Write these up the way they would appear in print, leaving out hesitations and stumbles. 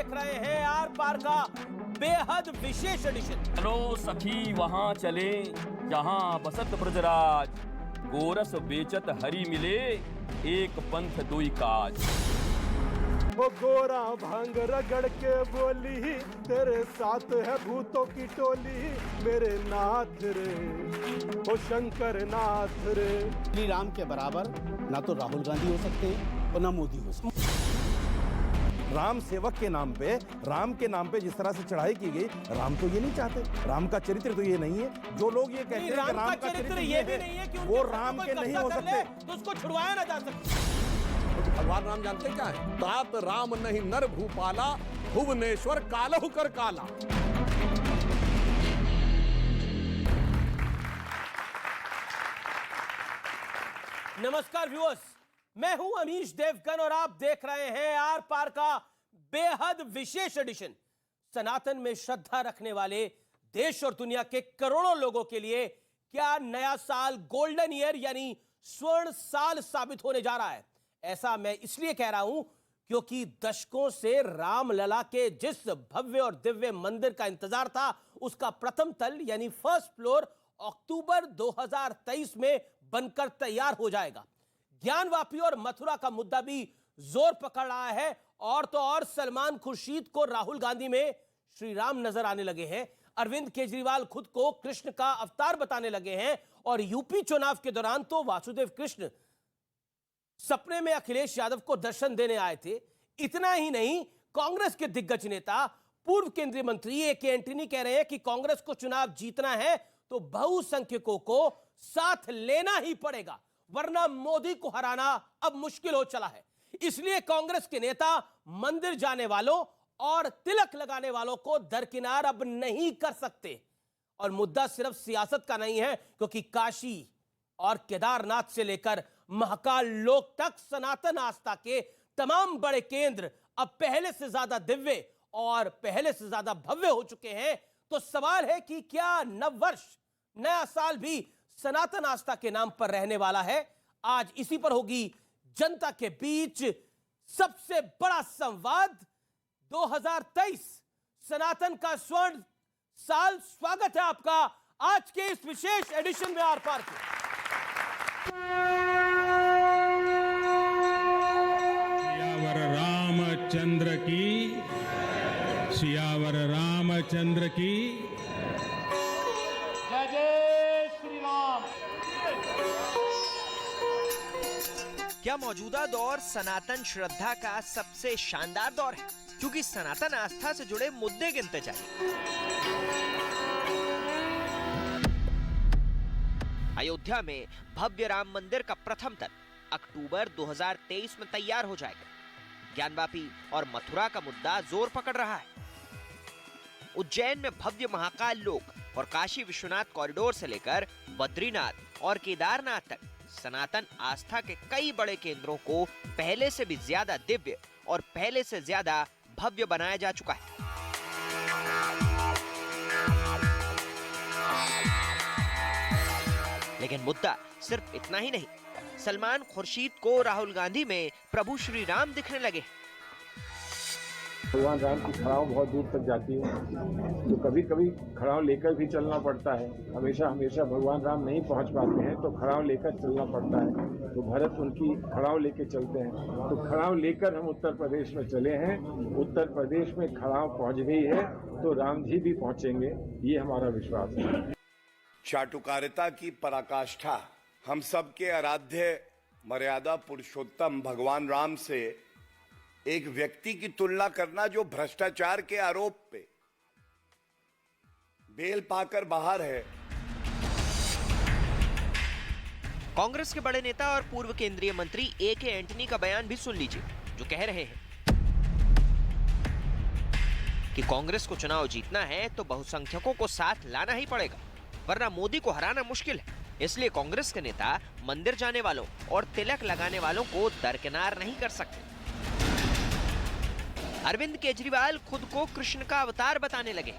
देख रहे हैं आर पार का बेहद विशेष एडिशन। चलो सखी वहां चले जहां बसत ब्रजराज, गोरस बेचत हरी मिले, एक पंथ दुई काज। वो गोरा भांग रगड़ के बोली, तेरे साथ है भूतों की टोली, मेरे नाथ रे ओ शंकर नाथ रे। श्री राम के बराबर ना तो राहुल गांधी हो सकते हैं और ना मोदी हो सकते हैं। राम सेवक के नाम पे, राम के नाम पे जिस तरह से चढ़ाई की गई, राम तो ये नहीं चाहते। राम का चरित्र तो ये नहीं है। जो लोग ये कहते हैं कि राम का चरित्र ये भी नहीं है कि वो राम के नहीं हो सकते, तो उसको छुड़वाया ना जा सकता। भगवान राम जानते क्या है? तात राम नहीं नर भूपाला, भुवनेश्वर कालहु कर काला। नमस्कार व्यूअर्स, मैं हूं अमीश देवगन और आप देख रहे हैं आर पार का बेहद विशेष एडिशन। सनातन में श्रद्धा रखने वाले देश और दुनिया के करोड़ों लोगों के लिए क्या नया साल गोल्डन ईयर यानी स्वर्ण साल साबित होने जा रहा है। ऐसा मैं इसलिए कह रहा हूं क्योंकि दशकों से रामलला के जिस भव्य और दिव्य मंदिर का इंतजार था, उसका प्रथम तल यानी फर्स्ट फ्लोर अक्टूबर 2023 में बनकर तैयार हो जाएगा। ज्ञानवापी और मथुरा का मुद्दा भी जोर पकड़ रहा है और तो और सलमान खुर्शीद को राहुल गांधी में श्री राम नजर आने लगे हैं। अरविंद केजरीवाल खुद को कृष्ण का अवतार बताने लगे हैं और यूपी चुनाव के दौरान तो वासुदेव कृष्ण सपने में अखिलेश यादव को दर्शन देने आए थे। इतना ही नहीं, कांग्रेस के दिग्गज नेता पूर्व केंद्रीय मंत्री ए के एंटनी कह रहे हैं कि कांग्रेस को चुनाव जीतना है तो बहुसंख्यकों को साथ लेना ही पड़ेगा, वरना मोदी को हराना अब मुश्किल हो चला है। इसलिए कांग्रेस के नेता मंदिर जाने वालों और तिलक लगाने वालों को दरकिनार अब नहीं कर सकते। और मुद्दा सिर्फ सियासत का नहीं है, क्योंकि काशी और केदारनाथ से लेकर महाकाल लोक तक सनातन आस्था के तमाम बड़े केंद्र अब पहले से ज्यादा दिव्य और पहले से ज्यादा भव्य हो चुके हैं। तो सवाल है कि क्या नववर्ष, नया साल भी सनातन आस्था के नाम पर रहने वाला है? आज इसी पर होगी जनता के बीच सबसे बड़ा संवाद। 2023 सनातन का स्वर्ण साल। स्वागत है आपका आज के इस विशेष एडिशन में आर पार के। सियावर रामचंद्र की, सियावर रामचंद्र की। जय जय श्री राम। क्या मौजूदा दौर सनातन श्रद्धा का सबसे शानदार दौर है? क्योंकि सनातन आस्था से जुड़े मुद्दे गिनते जाइए। अयोध्या में भव्य राम मंदिर का प्रथम तल अक्टूबर 2023 में तैयार हो जाएगा। ज्ञानवापी और मथुरा का मुद्दा जोर पकड़ रहा है। उज्जैन में भव्य महाकाल लोक और काशी विश्वनाथ कॉरिडोर से लेकर बद्रीनाथ और केदारनाथ तक सनातन आस्था के कई बड़े केंद्रों को पहले से भी ज्यादा दिव्य और पहले से ज्यादा भव्य बनाया जा चुका है। लेकिन मुद्दा सिर्फ इतना ही नहीं। सलमान खुर्शीद को राहुल गांधी में प्रभु श्री राम दिखने लगे। भगवान राम की खड़ाव बहुत दूर तक जाती है, तो कभी कभी खड़ाव लेकर भी चलना पड़ता है। हमेशा हमेशा भगवान राम नहीं पहुंच पाते हैं तो खड़ाव लेकर चलना पड़ता है। तो भरत उनकी खड़ाव लेके चलते हैं, तो खड़ाव लेकर हम उत्तर प्रदेश में चले हैं। उत्तर प्रदेश में खड़ाव पहुंच गई है तो राम जी भी पहुंचेंगे, ये हमारा विश्वास है। चाटुकारिता की पराकाष्ठा हम सबके आराध्य मर्यादा पुरुषोत्तम भगवान राम से एक व्यक्ति की तुलना करना जो भ्रष्टाचार के आरोप पे बेल पाकर बाहर है। कांग्रेस के बड़े नेता और पूर्व केंद्रीय मंत्री ए के एंटनी का बयान भी सुन लीजिए, जो कह रहे हैं कि कांग्रेस को चुनाव जीतना है तो बहुसंख्यकों को साथ लाना ही पड़ेगा, वरना मोदी को हराना मुश्किल है। इसलिए कांग्रेस के नेता मंदिर जाने वालों और तिलक लगाने वालों को दरकिनार नहीं कर सकते। अरविंद केजरीवाल खुद को कृष्ण का अवतार बताने लगे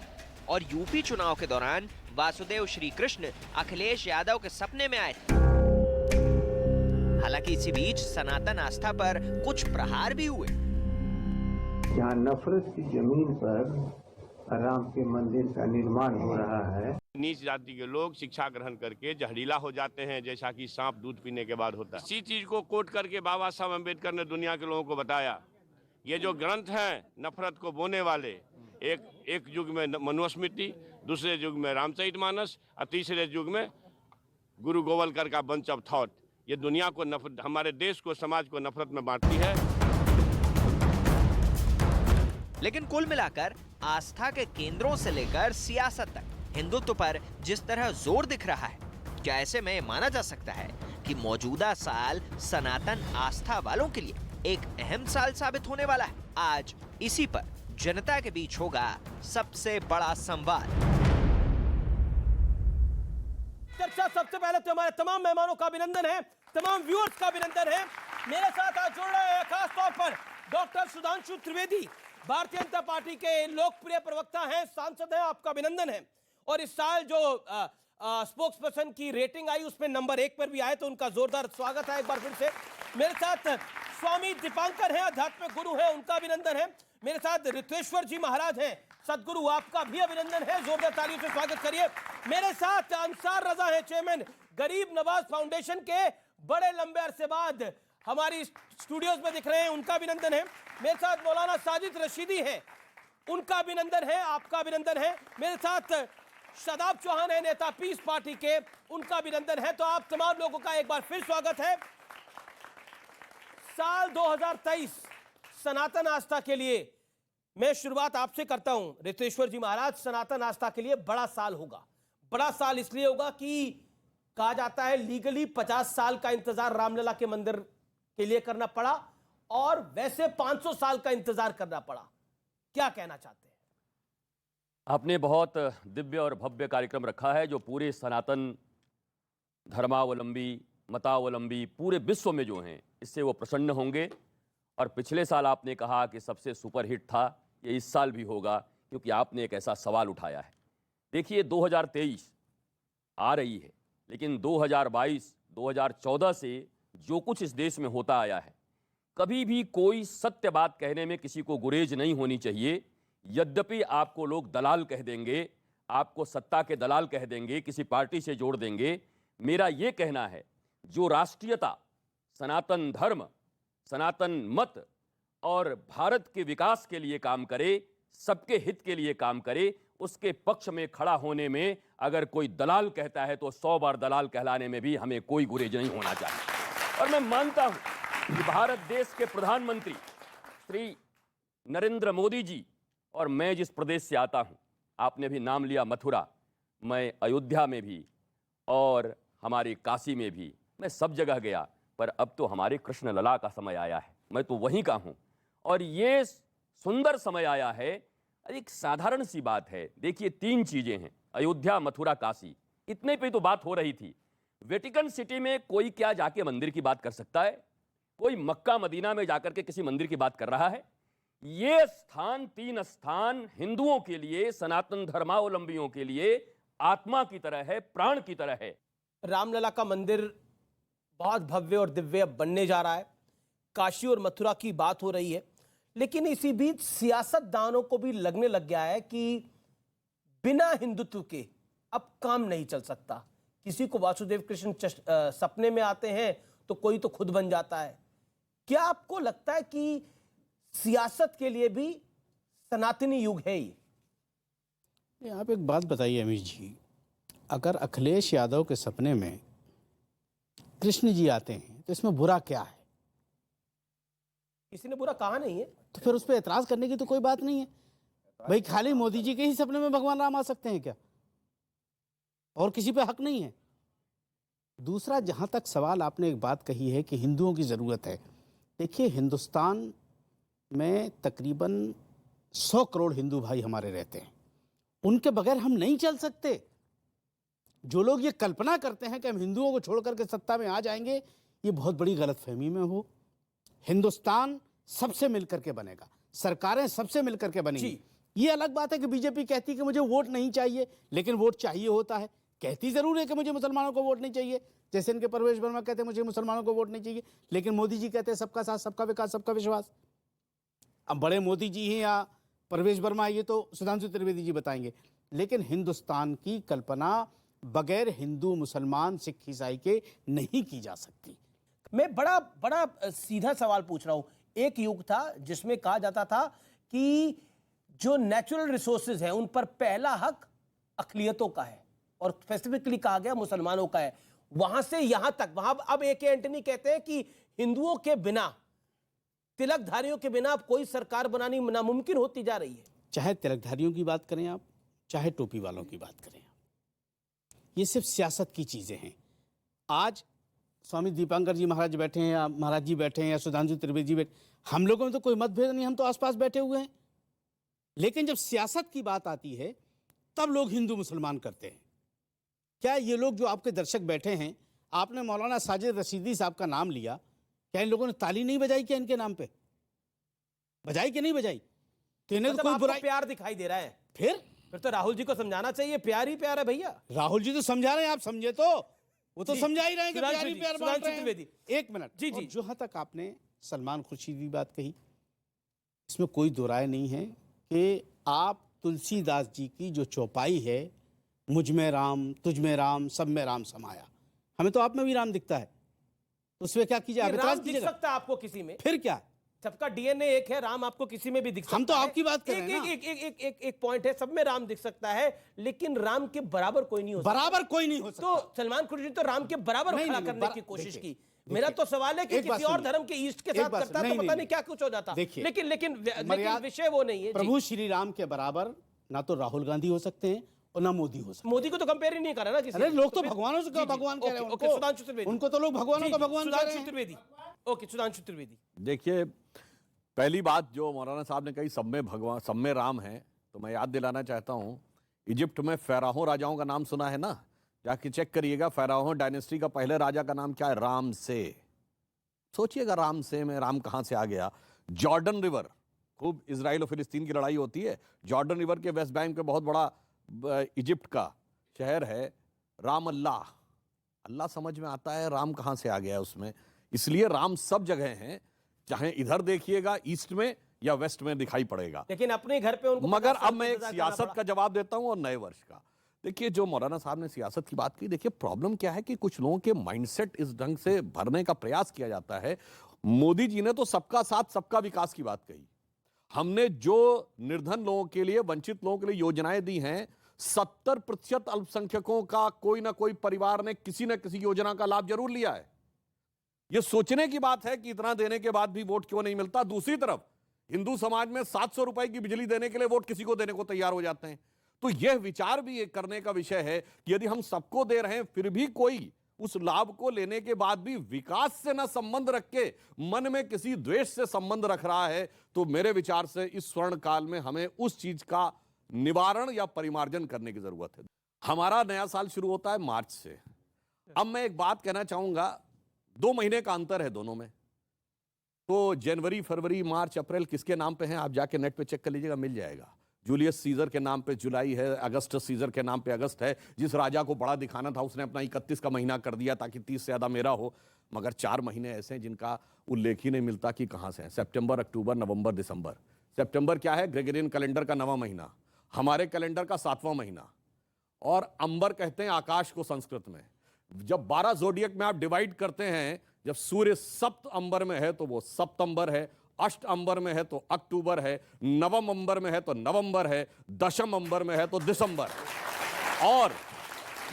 और यूपी चुनाव के दौरान वासुदेव श्री कृष्ण अखिलेश यादव के सपने में आए थे। हालांकि इसी बीच सनातन आस्था पर कुछ प्रहार भी हुए। जहाँ नफरत की जमीन पर राम के मंदिर का निर्माण हो रहा है। नीच जाति के लोग शिक्षा ग्रहण करके जहरीला हो जाते हैं, जैसा कि सांप दूध पीने के बाद होता है। इसी चीज को कोट करके बाबा साहब अम्बेडकर ने दुनिया के लोगों को बताया, ये जो ग्रंथ हैं नफरत को बोने वाले, एक युग में मनुस्मृति, दूसरे युग में रामचरितमानस और तीसरे युग में गुरु गोवलकर का बंच ऑफ थॉट, ये दुनिया को हमारे देश को, समाज को नफरत में बांटती है। लेकिन कुल मिलाकर आस्था के केंद्रों से लेकर सियासत तक हिंदुत्व पर जिस तरह जोर दिख रहा है, क्या ऐसे में माना जा सकता है कि मौजूदा साल सनातन आस्था वालों के लिए एक अहम साल साबित होने वाला है? आज इसी पर जनता के बीच होगा सबसे बड़ा संवाद। चर्चा सबसे पहले तो हमारे तमाम मेहमानों का अभिनंदन है, तमाम व्यूअर्स का अभिनंदन है। मेरे साथ आज जुड़ रहे हैं खास तौर पर डॉक्टर सुधांशु त्रिवेदी, भारतीय जनता पार्टी के लोकप्रिय प्रवक्ता हैं, सांसद हैं, आपका अभिनंदन है। और इस साल जो स्पोक्स पर्सन की रेटिंग आई उसमें नंबर 1 पर भी आए, तो उनका जोरदार स्वागत है एक बार फिर से। मेरे साथ स्वामी दीपांकर हैं, आध्यात्मिक गुरु हैं, उनका अभिनंदन है। मेरे साथ ऋत्वेश्वर जी महाराज हैं, सदगुरु, आपका भी अभिनंदन है, जोरदार तालियों से स्वागत करिए। मेरे साथ अंसार रजा है, चेयरमैन गरीब नवाज फाउंडेशन के, बड़े लंबे अरसे बाद हमारी स्टूडियोज में दिख रहे हैं, उनका अभिनंदन है। मेरे साथ मौलाना साजिद रशीदी हैं, उनका अभिनंदन है, आपका अभिनंदन है। मेरे साथ शादाब चौहान है, नेता पीस पार्टी के, उनका अभिनंदन है। तो आप तमाम लोगों का एक बार फिर स्वागत है। साल 2023 सनातन आस्था के लिए मैं शुरुआत आपसे करता हूं ऋत्वेश्वर जी महाराज। सनातन आस्था के लिए बड़ा साल होगा। बड़ा साल इसलिए होगा कि कहा जाता है लीगली 50 साल का इंतजार रामलला के मंदिर के लिए करना पड़ा और वैसे 500 साल का इंतजार करना पड़ा। क्या कहना चाहते हैं? आपने बहुत दिव्य और भव्य कार्यक्रम रखा है, जो पूरे सनातन धर्मावलंबी, मतावलंबी पूरे विश्व में जो हैं, इससे वो प्रसन्न होंगे। और पिछले साल आपने कहा कि सबसे सुपरहिट था, ये इस साल भी होगा, क्योंकि आपने एक ऐसा सवाल उठाया है। देखिए 2023 आ रही है, लेकिन 2022, 2014 से जो कुछ इस देश में होता आया है, कभी भी कोई सत्य बात कहने में किसी को गुरेज नहीं होनी चाहिए। यद्यपि आपको लोग दलाल कह देंगे, आपको सत्ता के दलाल कह देंगे, किसी पार्टी से जोड़ देंगे, मेरा ये कहना है जो राष्ट्रीयता, सनातन धर्म, सनातन मत और भारत के विकास के लिए काम करे, सबके हित के लिए काम करे, उसके पक्ष में खड़ा होने में अगर कोई दलाल कहता है तो 100 बार दलाल कहलाने में भी हमें कोई गुरेज नहीं होना चाहिए। और मैं मानता हूं कि भारत देश के प्रधानमंत्री श्री नरेंद्र मोदी जी और मैं जिस प्रदेश से आता हूं, आपने भी नाम लिया मथुरा, मैं अयोध्या में भी और हमारी काशी में भी, मैं सब जगह गया। पर अब तो हमारे कृष्ण लला का समय आया है, मैं तो वहीं का हूं और ये सुंदर समय आया है। एक साधारण सी बात है, देखिए 3 चीजें हैं, अयोध्या, मथुरा, काशी, इतने पे तो बात हो रही थी। वेटिकन सिटी में कोई क्या जाके मंदिर की बात कर सकता है? कोई मक्का मदीना में जाकर के किसी मंदिर की बात कर रहा है? ये स्थान, 3 स्थान हिंदुओं के लिए, सनातन धर्मावलंबियों के लिए आत्मा की तरह है, प्राण की तरह है। रामलला का मंदिर बहुत भव्य और दिव्य बनने जा रहा है, काशी और मथुरा की बात हो रही है, लेकिन इसी बीच सियासतदानों को भी लगने लग गया है कि बिना हिंदुत्व के अब काम नहीं चल सकता। किसी को वासुदेव कृष्ण सपने में आते हैं तो कोई तो खुद बन जाता है। क्या आपको लगता है कि सियासत के लिए भी सनातनी युग है ये? आप एक बात बताइए अमीश जी, अगर अखिलेश यादव के सपने में कृष्ण जी आते हैं तो इसमें बुरा क्या है? किसी ने बुरा कहा नहीं है, तो फिर उस पर एतराज करने की तो कोई बात नहीं है। भाई खाली मोदी जी के ही सपने में भगवान राम आ सकते हैं क्या? और किसी पे हक नहीं है? दूसरा, जहां तक सवाल आपने एक बात कही है कि हिंदुओं की ज़रूरत है, देखिए हिंदुस्तान में तकरीबन 100 करोड़ हिंदू भाई हमारे रहते हैं, उनके बगैर हम नहीं चल सकते। जो लोग ये कल्पना करते हैं कि हम हिंदुओं को छोड़ करके सत्ता में आ जाएंगे, ये बहुत बड़ी गलतफहमी में हो। हिंदुस्तान सबसे मिलकर के बनेगा, सरकारें सबसे मिलकर के बनेंगी। ये अलग बात है कि बीजेपी कहती है कि मुझे वोट नहीं चाहिए, लेकिन वोट चाहिए होता है। कहती जरूर है कि मुझे मुसलमानों को वोट नहीं चाहिए, जैसे इनके परवेश वर्मा कहते हैं मुझे मुसलमानों को वोट नहीं चाहिए, लेकिन मोदी जी कहते हैं सबका साथ, सबका विकास, सबका विश्वास। अब बड़े मोदी जी हैं या परवेश वर्मा, ये तो सुधांशु त्रिवेदी जी बताएंगे, लेकिन हिंदुस्तान की कल्पना बगैर हिंदू मुसलमान सिख ईसाई के नहीं की जा सकती। मैं बड़ा बड़ा सीधा सवाल पूछ रहा हूं। एक युग था जिसमें कहा जाता था कि जो नेचुरल रिसोर्सेज हैं उन पर पहला हक अक़लियतों का है, और स्पेसिफिकली कहा गया मुसलमानों का है। वहां से यहां तक, वहां अब ए के एंटनी कहते हैं कि हिंदुओं के बिना, तिलकधारियों के बिना कोई सरकार बनानी नामुमकिन होती जा रही है। चाहे तिलकधारियों की बात करें आप, चाहे टोपी वालों की बात करें, ये सिर्फ सियासत की चीजें हैं। आज स्वामी दीपांकर जी महाराज बैठे हैं या महाराज जी बैठे हैं या सुधांशु त्रिवेदी जी बैठे, हम लोगों में तो कोई मतभेद नहीं, हम तो आसपास बैठे हुए हैं। लेकिन जब सियासत की बात आती है तब लोग हिंदू मुसलमान करते हैं। क्या ये लोग जो आपके दर्शक बैठे हैं, आपने मौलाना साजिद रशीदी साहब का नाम लिया, क्या इन लोगों ने ताली नहीं बजाई क्या इनके नाम पे? बजाई कि नहीं बजाई? तो इन्हें तो कोई आपको बुराई, प्यार दिखाई दे रहा है। फिर तो राहुल जी को समझाना चाहिए, प्यार ही प्यार है भैया। राहुल जी तो समझा रहे हैं, आप समझे तो वो तो जी। समझा ही रहे हैं कि सुधांशु प्यार ही जी, प्यार सुधांशु बांट रहे हैं। त्रिवेदी। एक मिनट जी, और जी। जहां तक आपने सलमान खुर्शीदी की बात कही, इसमें कोई दो राय नहीं है कि आप तुलसीदास जी की जो चौपाई है, मुझ में राम, तुझ में राम, सब में राम समाया, हमें तो आप में भी राम दिखता है, तो उसमें क्या कीजिए, आप राम इतराज दिख कीजिएगा। सकता है आपको किसी में, फिर क्या, सबका डीएनए एक है, राम आपको किसी में भी दिख सकता है। हम तो आपकी बात कर रहे हैं ना। एक पॉइंट है, सब में राम दिख सकता है, लेकिन राम के बराबर कोई नहीं हो सकता। बराबर कोई नहीं हो सकता। तो सलमान खुर्शीदी तो राम के बराबर नहीं, खड़ा नहीं, करने की कोशिश देखिए, की। मेरा तो सवाल है कि एक बात किसी और सुनिए। धर्म के ईस्ट के एक साथ बात करता सुनिए। तो पता नहीं क्या कुछ हो जाता। देखिए, लेकिन मर्यादा- विषय वो नहीं है। प्रभु श्री राम के बराबर ना तो राहुल गांधी हो सकते हैं और ना मोदी हो सकते हैं। मोदी को तो कंपेयर ही नहीं कर रहा ना किसी। अरे लोग तो फिर- भगवानों से जी, जी, भगवान कह रहे हैं ओके, उनको। सुधांशु त्रिवेदी। उनको तो लोग भगवानों जी, का जी, भगवान कह रहे सुधांशु हैं। त्रिवेदी। ओके, सुधांशु त्रिवेदी। देखिए, पहली बात जो मौलाना साहब ने कही, सब में भगवान, सब में राम है, तो मैं याद दिलाना चाहता हूं, इजिप्ट में फ़राओ राजाओं का नाम सुना है ना? जाके चेक करिएगा, फ़राओ डायनेस्टी का पहले राजा का नाम क्या है? राम से। सोचिएगा, राम से में राम कहां से आ गया? जॉर्डन रिवर, खूब इजराइल और फिलिस्तीन की लड़ाई होती है, जॉर्डन रिवर के वेस्ट बैंक पे बहुत बड़ा इजिप्ट का शहर है राम अल्लाह। अल्लाह समझ में आता है, राम कहां से आ गया है उसमें। इसलिए राम सब जगह हैं, चाहे इधर देखिएगा ईस्ट में या वेस्ट में दिखाई पड़ेगा। लेकिन अपने घर पे उनको मगर 50 साल अब मैं एक इंतजार करना सियासत पड़ा। का जवाब देता हूं और नए वर्ष का। देखिए, जो मौलाना साहब ने सियासत की बात की, देखिए प्रॉब्लम क्या है कि कुछ लोगों के माइंडसेट इस ढंग से भरने का प्रयास किया जाता है। मोदी जी ने तो सबका साथ सबका विकास की बात कही। हमने जो निर्धन लोगों के लिए, वंचित लोगों के लिए योजनाएं दी हैं, 70% अल्पसंख्यकों का कोई ना कोई परिवार ने किसी न किसी योजना का लाभ जरूर लिया है। यह सोचने की बात है कि इतना देने के बाद भी वोट क्यों नहीं मिलता। दूसरी तरफ हिंदू समाज में 700 रुपए की बिजली देने के लिए वोट किसी को देने को तैयार हो जाते हैं। तो यह विचार भी एक करने का विषय है कि यदि हम सबको दे रहे हैं, फिर भी कोई उस लाभ को लेने के बाद भी विकास से न संबंध रख के मन में किसी द्वेष से संबंध रख रहा है, तो मेरे विचार से इस स्वर्ण काल में हमें उस चीज का निवारण या परिमार्जन करने की जरूरत है। हमारा नया साल शुरू होता है मार्च से। अब मैं एक बात कहना चाहूंगा, 2 महीने का अंतर है दोनों में। तो जनवरी, फरवरी, मार्च, अप्रैल किसके नाम पे हैं? आप जाके नेट पे चेक कर लीजिएगा, मिल जाएगा। जूलियस सीजर के नाम पे जुलाई है, अगस्टस सीजर के नाम पे अगस्त है। जिस राजा को बड़ा दिखाना था उसने अपना 31 का महीना कर दिया ताकि 30 से ज्यादा मेरा हो। मगर 4 महीने ऐसे हैं जिनका उल्लेख ही नहीं मिलता कि कहां से है। सितंबर, अक्टूबर, नवंबर, दिसंबर। सितंबर क्या है? ग्रेगोरियन कैलेंडर का 9वां महीना, हमारे कैलेंडर का 7वां महीना। और अंबर कहते हैं आकाश को संस्कृत में। जब 12 जोडियक में आप डिवाइड करते हैं, जब सूर्य सप्त अंबर में है तो वो सप्तंबर है, अष्ट अंबर में है तो अक्टूबर है, नवम अंबर में है तो नवंबर है, दशम अंबर में है तो दिसंबर। और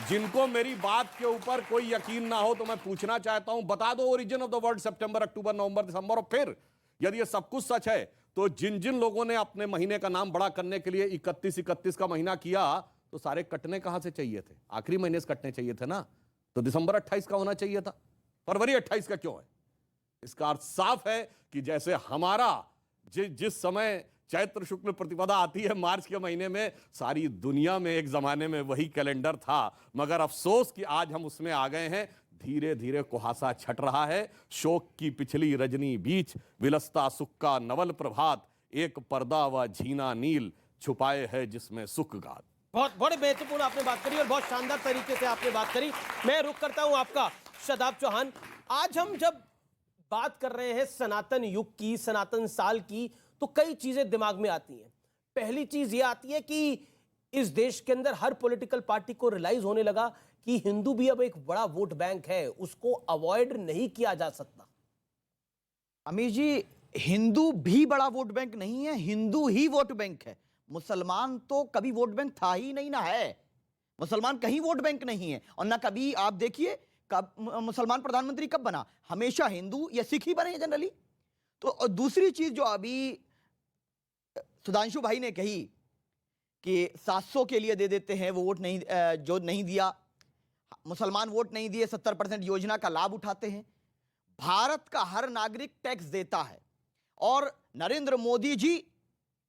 जिनको मेरी बात के ऊपर कोई यकीन ना हो तो मैं पूछना चाहता हूं, बता दो ओरिजिन ऑफ द वर्ड सितंबर, अक्टूबर, नवंबर, दिसंबर। और फिर यदि ये सब कुछ सच है तो जिन जिन लोगों ने अपने महीने का नाम बड़ा करने के लिए 31 का महीना किया, तो सारे कटने कहां से चाहिए थे? आखिरी महीने से कटने चाहिए थे ना। तो दिसंबर 28 का होना चाहिए था, फरवरी 28 का क्यों है? इसका अर्थ साफ है कि जैसे हमारा जिस समय चैत्र शुक्ल प्रतिपदा आती है मार्च के महीने में, सारी दुनिया में एक जमाने में वही कैलेंडर था। मगर अफसोस कि आज हम उसमें आ गए हैं। धीरे धीरे कुहासा छट रहा है। शोक की पिछली रजनी बीच विलसता सुख का नवल प्रभात, एक पर्दा व झीना नील छुपाए है जिसमें सुख गात। बहुत बड़े महत्वपूर्ण आपने बात करी और बहुत शानदार तरीके से आपने बात करी। मैं रुक करता हूं आपका शादाब चौहान। आज हम जब बात कर रहे हैं सनातन युग की, सनातन साल की, तो कई चीजें दिमाग में आती हैं। पहली चीज ये आती है कि इस देश के अंदर हर पॉलिटिकल पार्टी को रियलाइज होने लगा कि हिंदू भी अब एक बड़ा वोट बैंक है, उसको अवॉइड नहीं किया जा सकता। अमीर जी, हिंदू भी बड़ा वोट बैंक नहीं है, हिंदू ही वोट बैंक है। मुसलमान तो कभी वोट बैंक था ही नहीं, ना है। मुसलमान कहीं वोट बैंक नहीं है, और ना कभी आप देखिए कब मुसलमान प्रधानमंत्री कब बना, हमेशा हिंदू या सिख ही बने हैं जनरली। तो और दूसरी चीज जो अभी सुधांशु भाई ने कही कि 700 के लिए दे देते हैं वो वोट नहीं, जो नहीं दिया, मुसलमान वोट नहीं दिए, 70% योजना का लाभ उठाते हैं। भारत का हर नागरिक टैक्स देता है, और नरेंद्र मोदी जी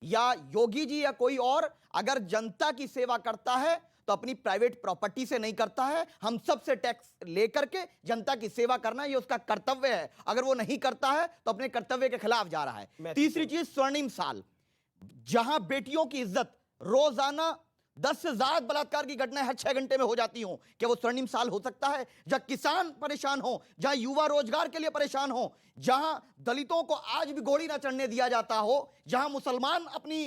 या योगी जी या कोई और अगर जनता की सेवा करता है तो अपनी प्राइवेट प्रॉपर्टी से नहीं करता है। हम सब से टैक्स लेकर के जनता की सेवा करना ये उसका कर्तव्य है। अगर वो नहीं करता है तो अपने कर्तव्य के खिलाफ जा रहा है। तीसरी चीज, स्वर्णिम साल, जहां बेटियों की इज्जत रोजाना 10 से ज्यादा बलात्कार की घटनाएं हर 6 घंटे में हो जाती हो, क्या वो स्वर्णिम साल हो सकता है? जहां किसान परेशान हो, जहां युवा रोजगार के लिए परेशान हो, जहां दलितों को आज भी घोड़ी ना चढ़ने दिया जाता हो, जहां मुसलमान अपनी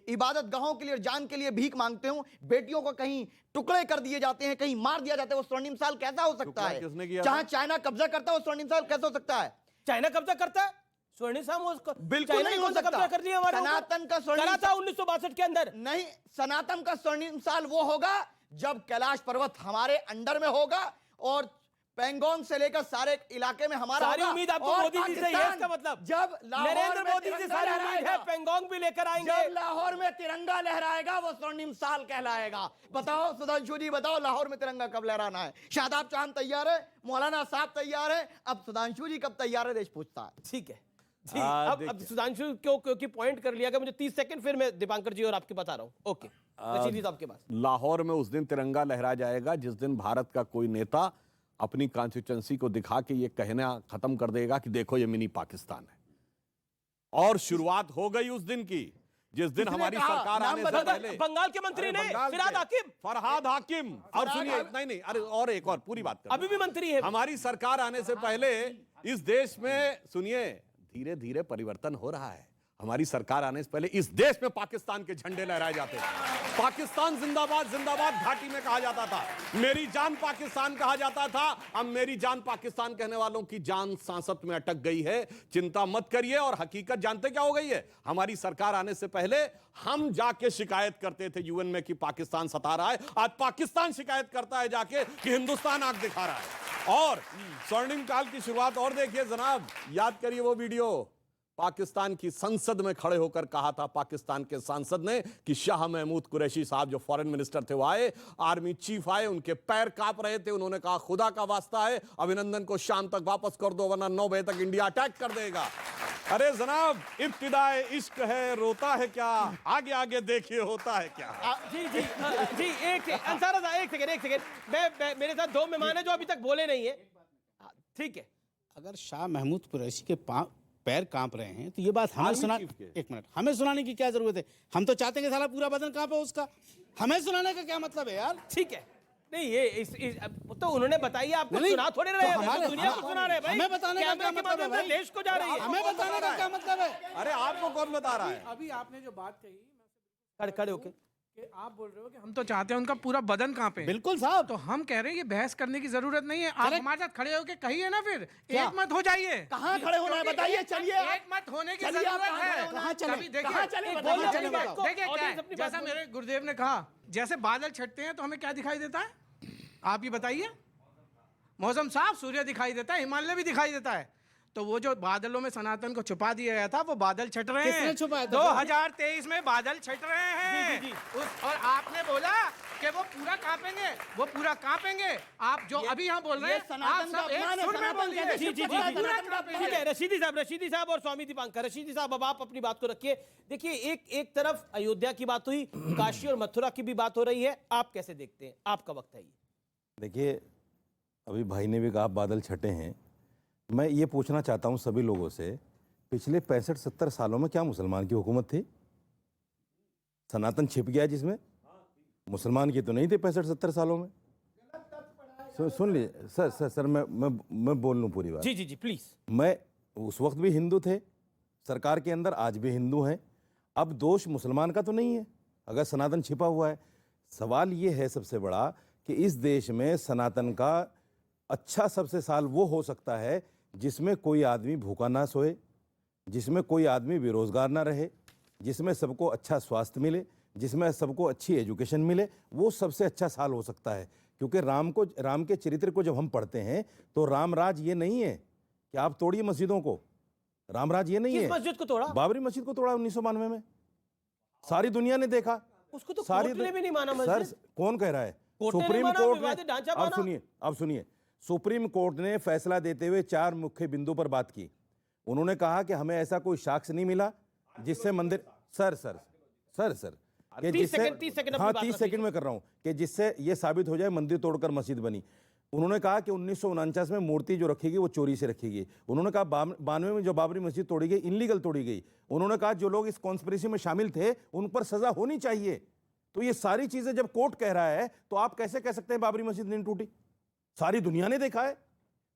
इबादत गाहों के लिए, जान के लिए भीख मांगते हो, बेटियों को कहीं टुकड़े कर दिए जाते हैं, कहीं मार दिया जाता है, वो स्वर्णिम साल कैसा हो सकता है? जहां चाइना कब्जा करता है वो स्वर्णिम साल कैसा हो सकता है? चाइना कब्जा करता है, स्वर्णिम साल बिल्कुल नहीं हो सकता। कब्जा कर लिया हमारे ऊपर। सनातन का स्वर्णिम करा था 1962 के अंदर। नहीं, सनातन का स्वर्णिम साल वो होगा जब कैलाश पर्वत हमारे अंडर में होगा और पेंगोंग से लेकर सारे इलाके में हमारा सारी होगा। उम्मीद आपको और मोदी जी से है, इसका मतलब जब नरेंद्र मोदी जी सारी उम्मीद है पेंगोंग भी लेकर आएंगे। जब लाहौर में तिरंगा लहराएगा वो स्वर्णिम साल कहलाएगा। बताओ सुधांशु जी, बताओ लाहौर में तिरंगा कब लहराना है? शादाब चांद तैयार है, मौलाना साहब तैयार है, अब सुधांशु जी कब तैयार है देश पूछता है। ठीक है जी, अब सुधांशु क्योंकि पॉइंट कर लिया, मुझे 30 सेकंड, फिर मैं दीपांकर जी और आपके बता रहा हूं। ओके, रशीदी साहब के पास। लाहौर में उस दिन तिरंगा लहराया जाएगा जिस दिन भारत का कोई नेता अपनी कॉन्स्टिट्यूंसी को दिखा के ये कहना खत्म कर देगा कि देखो ये मिनी पाकिस्तान है। और शुरुआत हो गई उस दिन की जिस दिन हमारी सरकार आने से पहले बंगाल के मंत्री ने फरहाद हाकिम, और सुनिए, नहीं, अरे और एक और पूरी बात कर, अभी भी मंत्री है। हमारी सरकार आने से पहले इस देश में, सुनिए, धीरे धीरे परिवर्तन हो रहा है। हमारी सरकार आने से पहले इस देश में पाकिस्तान के झंडे लहराए जाते हैं। पाकिस्तान जिंदाबाद जिंदाबाद घाटी में कहा जाता था, मेरी जान पाकिस्तान कहा जाता था। अब मेरी जान पाकिस्तान कहने वालों की जान सांसत में अटक गई है। चिंता मत करिए, और हकीकत जानते क्या हो गई है? हमारी सरकार आने से पहले हम जाके शिकायत करते थे यूएन में कि पाकिस्तान सता रहा है, आज पाकिस्तान शिकायत करता है जाके कि हिंदुस्तान आंख दिखा रहा है। और स्वर्णिम काल की शुरुआत और देखिए जनाब, याद करिए वो वीडियो, पाकिस्तान की संसद में खड़े होकर कहा था पाकिस्तान के सांसद ने कि शाह महमूद कुरैशी साहब जो फॉरेन मिनिस्टर थे वो आए, आर्मी चीफ आए, उनके पैर कांप रहे थे, उन्होंने कहा खुदा का वास्ता है अभिनंदन को शाम तक वापस कर दो वरना 9 बजे तक इंडिया अटैक कर देगा। अरे जनाब, इब्तिदाए इश्क है, रोता है क्या, आगे आगे देखिए होता है क्या। जी जी जी, एक सेकंड, मैं मेरे साथ 2 मेहमान हैं जो अभी तक बोले नहीं है। ठीक है, अगर शाह महमूद कुरैशी के पैर कांप रहे हैं तो ये बात हमें सुना, एक मिनट, हमें सुनाने की क्या जरूरत है? हम तो चाहते हैं कि साला पूरा बदन कांपे उसका, हमें सुनाने का क्या मतलब है यार? ठीक है, नहीं ये तो उन्होंने बताई, आपको सुना थोड़े रहे हैं, हमारे दुनिया को सुना रहे हैं भाई। हमें बताने का क्या मतलब है भाई? देश को जा रही है, हमें बताने का क्या मतलब है? अरे आपको कौन बता रहा है? अभी आपने जो बात कही, खड़े होके कि आप बोल रहे हो कि हम तो चाहते हैं उनका पूरा बदन कांपे। बिल्कुल साहब, तो हम कह रहे हैं ये बहस करने की जरूरत नहीं है। आप हमारे साथ खड़े होके कहिए ना, फिर एक मत हो जाइए। कहाँ खड़े होना है बताइए, चलिए। एक मत होने की जरूरत है। कहाँ चले? देखिए क्या है, जैसा मेरे गुरुदेव ने कहा, जैसे बादल छटते हैं तो हमें क्या दिखाई देता है? आप ही बताइए। मौसम साफ, सूर्य दिखाई देता है, हिमालय भी दिखाई देता है। तो वो जो बादलों में सनातन को छुपा दिया गया था वो बादल छट रहे हैं। किसने छुपाया था? 2023 में बादल छट रहे हैं। जी। और आपने बोला कि वो पूरा कांपेंगे, वो पूरा कांपेंगे। आप जो अभी यहाँ बोल रहे हैं, आप सब एक सुर में बोल रहे हैं। जी, ठीक है, रशीदी साहब और स्वामी दीपांकर। रशीदी साहब, अब आप अपनी बात को रखिए। देखिए, एक तरफ अयोध्या की बात हुई, काशी और मथुरा की भी बात हो रही है, आप कैसे देखते हैं? आपका वक्त है ये। देखिए, अभी भाई ने भी कहा बादल छटे हैं, मैं ये पूछना चाहता हूँ सभी लोगों से, पिछले 65-70 सालों में क्या मुसलमान की हुकूमत थी? सनातन छिप गया जिसमें, मुसलमान की तो नहीं थे 65-70 सालों में। सुन लीजिए सर, मैं बोल लूँ पूरी बात। जी प्लीज। मैं उस वक्त भी हिंदू थे, सरकार के अंदर आज भी हिंदू हैं। अब दोष मुसलमान का तो नहीं है अगर सनातन छिपा हुआ है। सवाल ये है सबसे बड़ा कि इस देश में सनातन का अच्छा सबसे साल वो हो सकता है जिसमें कोई आदमी भूखा ना सोए, जिसमें कोई आदमी बेरोजगार ना रहे, जिसमें सबको अच्छा स्वास्थ्य मिले, जिसमें सबको अच्छी एजुकेशन मिले। वो सबसे अच्छा साल हो सकता है, क्योंकि राम के चरित्र को जब हम पढ़ते हैं तो रामराज ये नहीं है कि आप तोड़िए मस्जिदों को। रामराज ये नहीं है। किस मस्जिद को तोड़ा? बाबरी मस्जिद को तोड़ा 1992 में। सारी दुनिया ने देखा। उसको तो कोर्ट ने भी नहीं माना मस्जिद। सर कौन कह रहा है? कोर्ट ने सुप्रीम नहीं माना, कोर्ट विवादित ढांचा ने। माना। अब सुनिए, सुप्रीम कोर्ट ने फैसला देते हुए 4 मुख्य बिंदु पर बात की। उन्होंने कहा कि हमें ऐसा कोई साक्ष्य नहीं मिला जिससे मंदिर सर 30 सेकंड हाँ 30 सेकंड में कर रहा हूं कि जिससे ये साबित हो जाए मंदिर तोड़कर मस्जिद बनी। उन्होंने कहा कि 1949 में मूर्ति जो रखी गई वो चोरी से रखी गई। उन्होंने कहा 92 में जो बाबरी मस्जिद तोड़ी गई इनलीगल तोड़ी गई। उन्होंने कहा जो लोग इस कॉन्स्पिरेसी में शामिल थे उन पर सजा होनी चाहिए। तो ये सारी चीजें जब कोर्ट कह रहा है तो आप कैसे कह सकते हैं बाबरी मस्जिद नहीं टूटी? सारी दुनिया ने देखा है,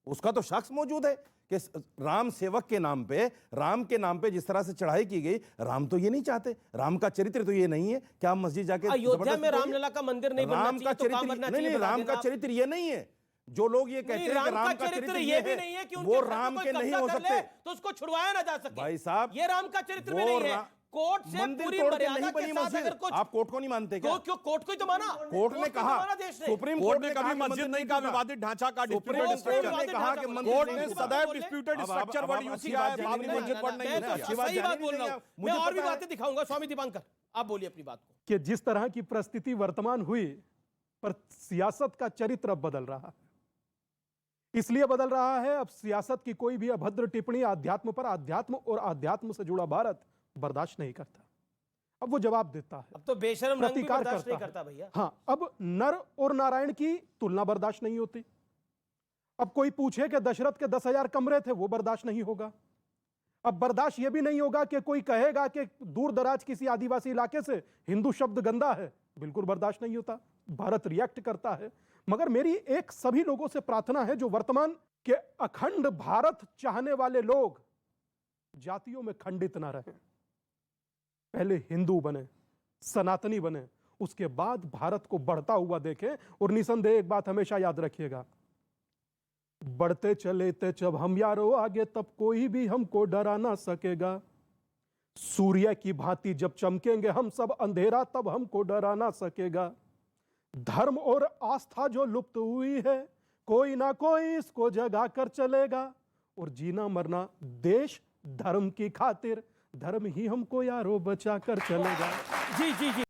उसका तो साक्ष्य मौजूद है कि राम सेवक के नाम पे, राम के नाम पे जिस तरह से चढ़ाई की गई, राम तो ये नहीं चाहते। राम का चरित्र तो ये नहीं है कि आप मस्जिद जाके अयोध्या में रामलला का मंदिर नहीं बनना चाहिए, तो कहाँ बनना चाहिए? नहीं, राम का चरित्र ये नहीं है। जो लोग ये कहते हैं कि राम का चरित्र ये भी नहीं है कि वो राम के नहीं हो सकते, तो उसको छुड़वाया ना जा सके। भाई साहब ये राम का चरित्र में नहीं है। कोर्ट से पूरी मर्यादा के साथ अगर कुछ आप कोर्ट को नहीं मानते क्या? क्यों कोर्ट को ही तो माना। कोर्ट ने कहा, सुप्रीम कोर्ट ने कभी मस्जिद नहीं कहा, विवादित ढांचा का डिस्प्यूटेड स्ट्रक्चर ने कहा कि कोर्ट ने सदैव डिस्प्यूटेड स्ट्रक्चर वर्ड यूज किया है, बाबरी मस्जिद वर्ड नहीं यूज किया। सही बात बोल रहा हूं मैं, और भी बातें दिखाऊंगा। स्वामी दीपांकर आप बोलिए अपनी बात को। कि जिस तरह की परिस्थिति वर्तमान हुई पर सियासत का चरित्र अब बदल रहा है। इसलिए बदल रहा है, अब सियासत की कोई भी अभद्र टिप्पणी अध्यात्म पर, अध्यात्म और अध्यात्म से जुड़ा भारत बर्दाश्त नहीं करता। अब वो जवाब देता है, अब तो बेशरम रंग भी प्रतिकार बर्दाश्त नहीं करता भैया। हाँ, अब नर और नारायण की तुलना बर्दाश्त नहीं होती। अब कोई पूछे कि दशरथ के 10,000 कमरे थे, वो बर्दाश्त नहीं होगा। अब बर्दाश्त ये भी नहीं होगा कि कोई कहेगा कि दूर दराज किसी आदिवासी इलाके से हिंदू शब्द गंदा है, बिल्कुल बर्दाश्त नहीं होता। भारत रिएक्ट करता है। मगर मेरी एक सभी लोगों से प्रार्थना है जो वर्तमान के अखंड भारत चाहने वाले लोग जातियों में खंडित ना रहें। पहले हिंदू बने, सनातनी बने, उसके बाद भारत को बढ़ता हुआ देखें। और निसंदेह एक बात हमेशा याद रखिएगा, बढ़ते चले थे जब हम यारो आगे, तब कोई भी हमको डरा ना सकेगा। सूर्य की भांति जब चमकेंगे हम सब, अंधेरा तब हमको डरा ना सकेगा। धर्म और आस्था जो लुप्त हुई है, कोई ना कोई इसको जगा कर चलेगा। और जीना मरना देश धर्म की खातिर, धर्म ही हमको यारो बचा कर चलेगा। जी जी जी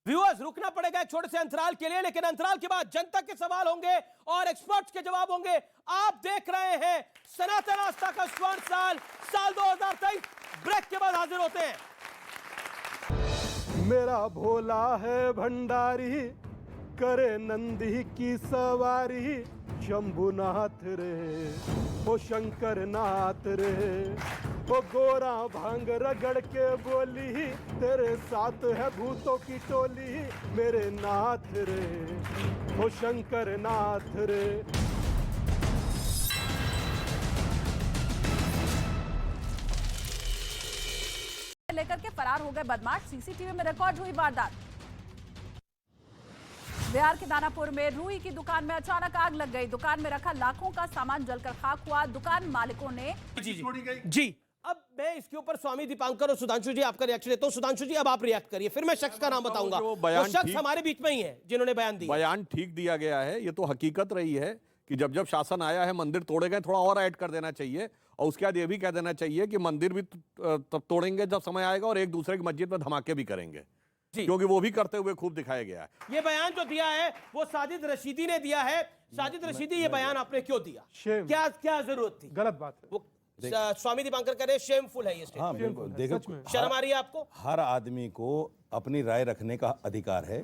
व्यूअर्स, रुकना पड़ेगा एक छोटे से अंतराल के लिए, लेकिन अंतराल के बाद जनता के सवाल होंगे और एक्सपर्ट्स के जवाब होंगे। आप देख रहे हैं सनातन आस्था का स्वर्ण साल 2023। ब्रेक के बाद हाजिर होते हैं। मेरा भोला है भंडारी, करे नंदी की सवारी। शंभुनाथ रे ओ शंकर नाथ रे, ओ गोरा भांग रगड़ के बोली, तेरे साथ है भूतों की टोली। मेरे नाथ रे ओ शंकर नाथ रे। लेकर के फरार हो गए बदमाश। सीसीटीवी में रिकॉर्ड हुई वारदात। बिहार के दानापुर में रुई की दुकान में अचानक आग लग गई। दुकान में रखा लाखों का सामान जलकर खाक हुआ। दुकान मालिकों ने जी अब मैं इसके ऊपर स्वामी दीपांकर और सुधांशु जी आपका रिएक्शन लेता हूं। सुधांशु जी अब आप रिएक्ट करिए, फिर मैं शख्स का नाम बताऊंगा। वो शख्स हमारे बीच में ही है जिन्होंने बयान दिया। बयान ठीक दिया गया है। ये तो हकीकत रही है कि जब जब शासन आया है मंदिर तोड़े गए, थोड़ा और ऐड कर देना चाहिए। और उसके बाद ये भी कह देना चाहिए कि मंदिर भी तब तोड़ेंगे जब समय आएगा, और एक दूसरे की मस्जिद में धमाके भी करेंगे, क्योंकि वो भी करते हुए खूब दिखाया गया है। ये बयान जो दिया है वो साजिद रशीदी ने दिया है। साजिद रशीदी, ये बयान आपने क्यों दिया? क्या जरूरत थी? गलत बात है। वो स्वामी दीपांकर कह रहे हैं शेमफुल है ये स्टेटमेंट। हाँ बिल्कुल, देखो शर्म आ रही है आपको? हर आदमी को अपनी राय रखने का अधिकार है।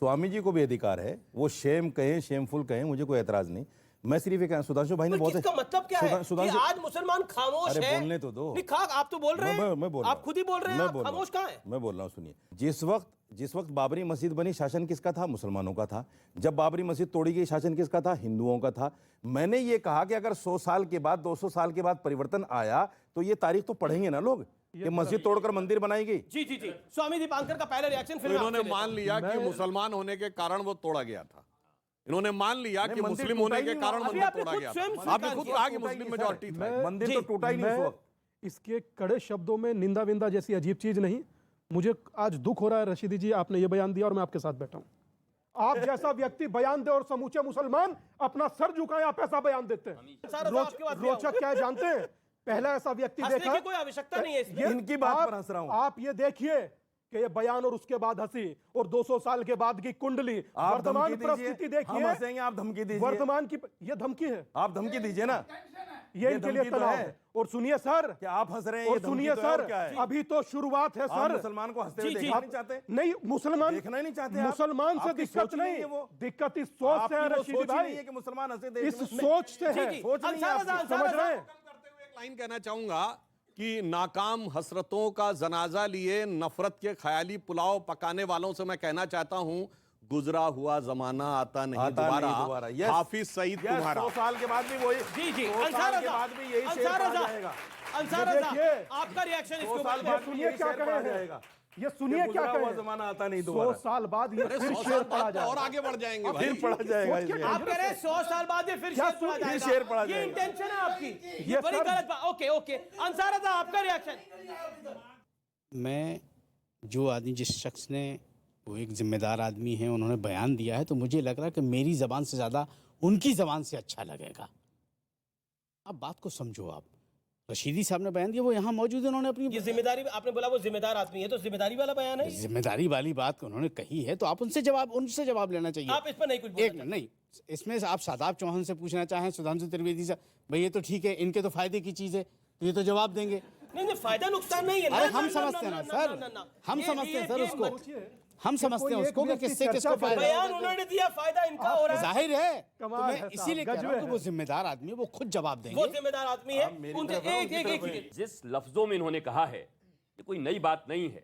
स्वामी जी को भी अधिकार है, वो शेम कहें शेमफुल कहें, मुझे कोई एतराज नहीं। मैं सिर्फ एक सुधांशु भाई ने बहुत इसका मतलब क्या है कि आज मुसलमान खामोश है? बोलने तो दो। आप तो बोल रहे हैं, मैं बोल आप खुद ही बोल रहे हैं, आप खामोश कहाँ हैं? मैं बोल रहा हूँ, सुनिए। जिस वक्त बाबरी मस्जिद बनी, शासन किसका था? मुसलमानों का था। जब बाबरी मस्जिद तोड़ी गई, शासन किसका था? हिंदुओं का था। मैंने ये कहा कि अगर 100 साल के बाद, 200 साल के बाद परिवर्तन आया तो ये तारीख तो पढ़ेंगे ना लोग। कि मस्जिद तोड़कर मंदिर बनाएगी? जी जी जी, स्वामी दीपांकर का पहला रिएक्शन तो फिर मैं इन्होंने आपसे लेता मान हूं। लिया कि मुसलमान होने के कारण वो तोड़ा गया था। इन्होंने मान लिया कि मंदिर मुस्लिम टूटा होने ही के नहीं कारण हुआ। अभी मंदिर आपने तोड़ा खुद गया स्वयं था। आपने खुद स्वीकार कहा किया। कि मुस्लिम मेजॉरिटी था। मंदिर तो टूटा ही नहीं इस वक्त। इसके कड़े शब्दों में निंदा विंदा जैसी अजीब चीज नहीं। मुझे आज दुख हो रहा है रशीदी जी, आपने ये बयान दिया और मैं आपके साथ बैठा हूं। आप जैसा व्यक्ति बयान दे और समूचे मुसलमान अपना सर झुकाए, आप ऐसा बयान देते हैं। रोचक क्या है जानते हैं? पहला ऐसा व्यक्ति हंसने देखा, की कोई आवश्यकता नहीं है इसमें। इनकी बात पर हंस रहा हूं। आप ये देखिए कि ये बयान और उसके बाद हंसी और 200 साल के बाद की कुंडली, आप वर्तमान धमकी परिस्थिति दीजिए, हम देखिए। हंसेंगे, आप धमकी दीजिए। वर्तमान की ये धमकी है, आप धमकी दीजिए ना। ये इनके लिए धमकी तो तनाव है। है। और सुनिए सर, क्या आप हंस रहे हैं? और ये धमकी सुनिए तो है, और सर, क्या है? अभी तो शुरुआत है आप सर। मुसलमान को हंसते हुए जी, जी। देखना नहीं चाहते? नहीं, मुसलमान देखना ही नहीं चाहते आप? मुसलमान से आपकी दिक्कत सोच ही नहीं नहीं है वो। दिक्कत इस सोच से है आपकी वो रशीदी सोच ही भाई, नहीं है कि मुसलमान हंसे इस देखने में। सोच से जी, है। जी। सोच नहीं है अंसार आपकी। रजा, समझ रहे हैं? एक लाइन कहना चाहूंगा कि नाकाम हसरतों का जनाजा लिए नफरत के ख्याली पुलाव पकाने वालों से मैं कहना चाहता हूं, गुजरा हुआ जमाना आता नहीं दोबारा। यस, हाफिज सईद यस, तुम्हारा। 100 साल के बाद भी वही। जी जी, 100 अंसार साल के रजा, बाद भी यही शेर अंसार पढ़ा रजा, जाएगा। अंसार ये रजा, देखिए, आपका रिएक्शन इसके 100 साल ऊपर बाद सुनिए क्या शेर कहे पढ़ा हैं। जाएगा। ये सुनिए क्या गुजरा हुआ कहे जमाना आता नहीं 100 दोबारा। साल बाद ये फिर 100 शेर साल पढ़ा बाद तो और जाएगा। आगे बढ़ जाएंगे भाई। फिर पढ़ा जाएगा सोच के ये। आप कह रहे हैं 100 साल बाद ये फिर क्या शेर पढ़ा फिर जाएगा। शेर पढ़ा ये जाएगा। इंटेंशन है आपकी, ये ये बड़ी सर- गलत बात। ओके ओके, अंसार रजा, आपका रिएक्शन। मैं जो आदमी, जिस शख्स ने, वो एक जिम्मेदार आदमी है, उन्होंने बयान दिया है, तो मुझे लग रहा है कि मेरी ज़बान से ज़्यादा उनकी ज़बान से अच्छा लगेगा। अब बात को समझो आप। रशीदी साहब ने बयान दिया, वो यहाँ मौजूद है, उन्होंने ये अपनी जिम्मेदारी, आपने बोला वो जिम्मेदार आदमी है, तो जिम्मेदारी वाला बयान है। जिम्मेदारी वाली बात उन्होंने कही है, तो आप उनसे जवाब लेना चाहिए। आप इस पर नहीं कुछ बोलना एक मिनट, नहीं, इसमें से आप शादाब चौहान से पूछना चाहें, सुधांशु त्रिवेदी से, भाई ये तो ठीक है, इनके तो फायदे की चीज़ है, तो ये तो जवाब देंगे। नहीं, फायदा नुकसान नहीं है। अरे हम समझते हैं ना सर, हम समझते हैं सर उसको, हम समझते हैं उसको कि किससे किसको फायदा। बयान उन्होंने दिया, फायदा इनका हो रहा है। जाहिर है, तो कमाल मैं है साहब, इसीलिए कह रहा हूं गजब कि है। वो जिम्मेदार आदमी है, वो खुद जवाब देंगे। वो जिम्मेदार आदमी है। उनसे एक जिस लफ्जों में इन्होंने कहा है, ये कोई नई बात नहीं है।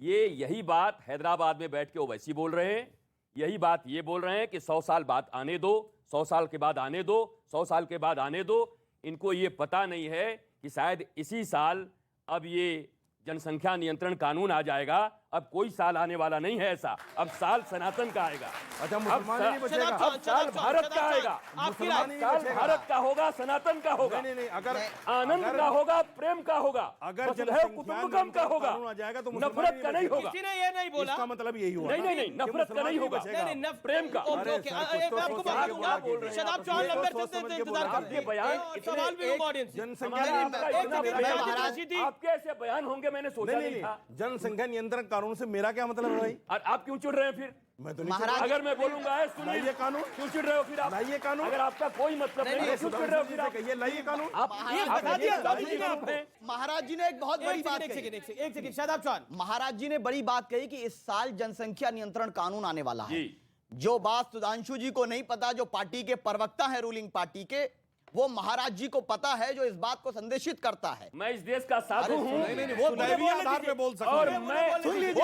ये यही बात हैदराबाद में बैठ के ओवैसी बोल रहे हैं, यही बात ये बोल रहे हैं कि 100 साल बाद आने दो, 100 साल के बाद आने दो, 100 साल के बाद आने दो। इनको ये पता नहीं है कि शायद इसी साल अब ये जनसंख्या नियंत्रण कानून आ जाएगा। अब कोई साल आने वाला नहीं है ऐसा, अब साल सनातन का आएगा। अच्छा, अब मुसलमान ही नहीं बचेगा। अब साल भारत का आएगा, मुसलमान ही नहीं साल बचेगा। भारत का होगा, सनातन का होगा, नहीं, नहीं, अगर आनंद अगर- का होगा, प्रेम का होगा, अगर वसुधैव जनसंख्या कुटुंबकम का होगा, कानून आ जाएगा तो मुसलमान नफरत ही का नहीं नहीं बचेगा। होगा। किसी ने ये नहीं बोला। इसका मतलब यही हुआ नहीं नहीं नहीं, कि नफरत का मुसलमान नहीं होगा, बचेगा। नहीं, नहीं, प्रेम का। ओके, अरे ओके, सर, एक कुछ मैं तो आपको सोच बता के दूंगा, बोल रहे हैं। शदाब चौहान ये तो लंबे सोच अरसे समझ से के बोल इंतजार रहे हैं। कर रहे हैं। बयान और इतने सवाल भी एक ऑडियंस से। जनसंख्या हमारे नियंत्रण एक इतना सेकंड, बयान महाराज महाराज, जी थी। आपके ऐसे बयान होंगे मैंने सोचा नहीं नहीं नहीं था। जनसंख्या नियंत्रण कानून से मेरा क्या मतलब है भाई? और आप क्यों चिढ़ रहे हैं फिर? मैं तो नहीं महाराज- अगर मैं बोलूंगा है, सुनिए, लाइए कानून। क्यों चिढ़ रहे हो फिर आप? लाइए कानून। अगर आपका कोई मतलब नहीं है, क्यों चिढ़ रहे हो फिर आप? कहिए लाइए कानून। आप बता दिया, बता दिया आपने। महाराज जी ने एक बहुत बड़ी बात एक कही। सेकंड, एक सेकंड, शदाब चौहान। महाराज जी ने बड़ी बात कही कि इस साल जनसंख्या नियंत्रण कानून आने वाला है। जी। जो बात सुधांशु जी को नहीं पता, जो पार्टी के प्रवक्ता है रूलिंग पार्टी के, वो महाराज जी को पता है, जो इस बात को संदेशित करता है। मैं इस देश का साधु हूँ वो सुनहरी आधार पे बोल सकते और हैं। मैं सुन लीजिए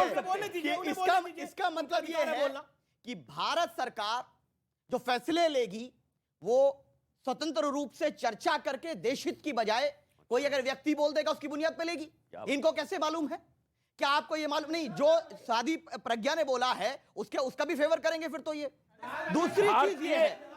दीजिए, कि उन्हें इसका बोलने दीजिए। इसका मतलब ये उन्हें है बोलना। कि भारत सरकार जो फैसले लेगी वो स्वतंत्र रूप से चर्चा करके देश हित की बजाय कोई अगर व्यक्ति बोल देगा उसकी बुनियाद पे लेगी। इनको कैसे मालूम है? क्या आपको ये मालूम नहीं? जो सादी प्रज्ञा ने बोला है उसका भी फेवर करेंगे फिर तो ये। दूसरी चीज ये है,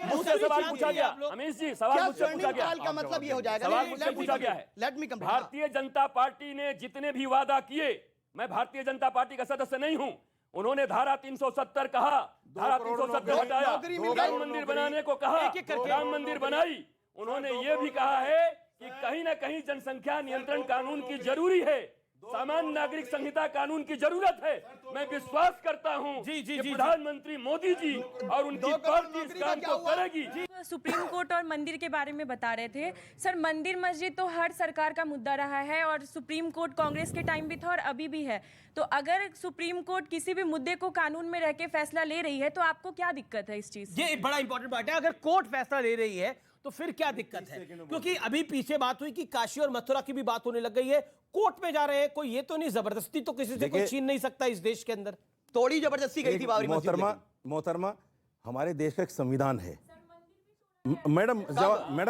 मुझसे सवाल पूछा गया, अमीश जी, सवाल क्या मुझसे पूछा गया। काल का मतलब ये हो जाएगा? सवाल मुझसे पूछा गया है। Let me complete. Bharatiya Janata party ने जितने भी वादा किए, मैं भारतीय जनता पार्टी का सदस्य नहीं हूं, उन्होंने धारा 370 कहा, धारा 370 हटाया, नौकरी मिल राम गई। मंदिर बनाने को कहा, एक-एक करके। राम मंदिर बनाई। उन्होंने ये भी कहा है कि कहीं ना कहीं जनसंख्या नियंत्रण कानून की जरूरी है, सामान्य नागरिक संहिता कानून की जरूरत है। मैं विश्वास करता हूं कि प्रधानमंत्री मोदी जी और उनकी पार्टी इस काम को करेगी। सुप्रीम कोर्ट और मंदिर के बारे में बता रहे थे सर। मंदिर मस्जिद तो हर सरकार का मुद्दा रहा है और सुप्रीम कोर्ट कांग्रेस के टाइम भी था और अभी भी है। तो अगर सुप्रीम कोर्ट किसी भी मुद्दे को कानून में रह के फैसला ले रही है तो आपको क्या दिक्कत है इस चीज? ये बड़ा इंपॉर्टेंट बात है। अगर कोर्ट फैसला ले रही है तो फिर क्या दिक्कत है? क्योंकि अभी पीछे बात हुई कि काशी और मथुरा की भी बात होने लग गई है, कोर्ट में जा रहे हैं। कोई ये तो नहीं, जबरदस्ती तो किसी से कोई छीन नहीं सकता इस देश के अंदर। थोड़ी जबरदस्ती गई थी बाबरी मस्जिद। मोहतरमा, हमारे देश का एक संविधान है, मैडम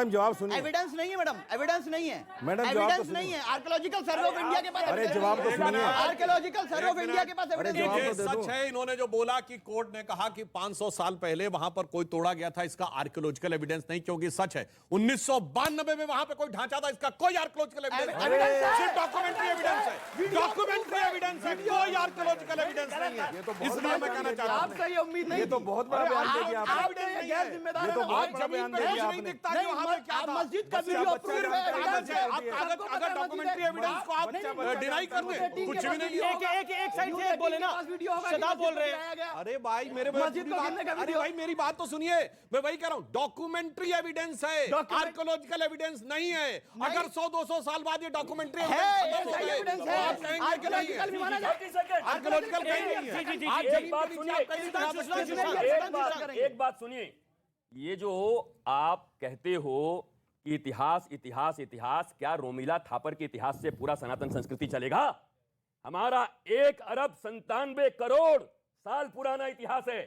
जवाब सुनिए। एविडेंस नहीं है मैडम, एविडेंस नहीं है मैडम, जवाब तो एविडेंस नहीं है। आर्कियोलॉजिकल सर्वे ऑफ इंडिया के पास अरे जवाब तो सुनिए। आर्कियोलॉजिकल सर्वे ऑफ इंडिया के पास एविडेंस ये नहीं है। सच है इन्होंने जो बोला कि कोर्ट ने कहा कि 500 साल पहले वहां पर कोई तोड़ा गया था, इसका आर्कियोलॉजिकल एविडेंस नहीं, क्योंकि सच है 1992 में वहां पे कोई ढांचा था, इसका कोई आर्कियोलॉजिकल एविडेंस नहीं, सिर्फ डॉक्यूमेंट्री एविडेंस है। डॉक्यूमेंट्री एविडेंस है, कोई आर्कियोलॉजिकल एविडेंस नहीं है। इसलिए मैं कहना चाहता हूं आपसे ये उम्मीद नहीं। ये तो बहुत बड़ा बयान दे दिया आपने। आपने ये गैर जिम्मेदार ये तो बहुत बड़ा बयान दे दिया आपने। नहीं, आप मस्जिद का वीडियो अपलोड है, एविडेंस है। अगर डॉक्यूमेंट्री एविडेंस को आप डिनाई कर दें, कुछ भी नहीं है। एक साइड से बोले ना, शदाब बोल रहे हैं। अरे भाई मेरी बात तो सुनिए, मैं वही कह रहा हूं, डॉक्यूमेंट्री एविडेंस है, आर्कियोलॉजिकल एविडेंस नहीं है। अगर 100-200 साल बाद ये डॉक्यूमेंट्री एविडेंस है, आप कहेंगे कि नहीं है, आर्कियोलॉजिकल कहीं नहीं है। आज एक बात सुनिए, ये जो आप कहते हो कि इतिहास इतिहास इतिहास, क्या रोमिला थापर के इतिहास से पूरा सनातन संस्कृति चलेगा? हमारा 1 अरब 97 करोड़ साल पुराना इतिहास है।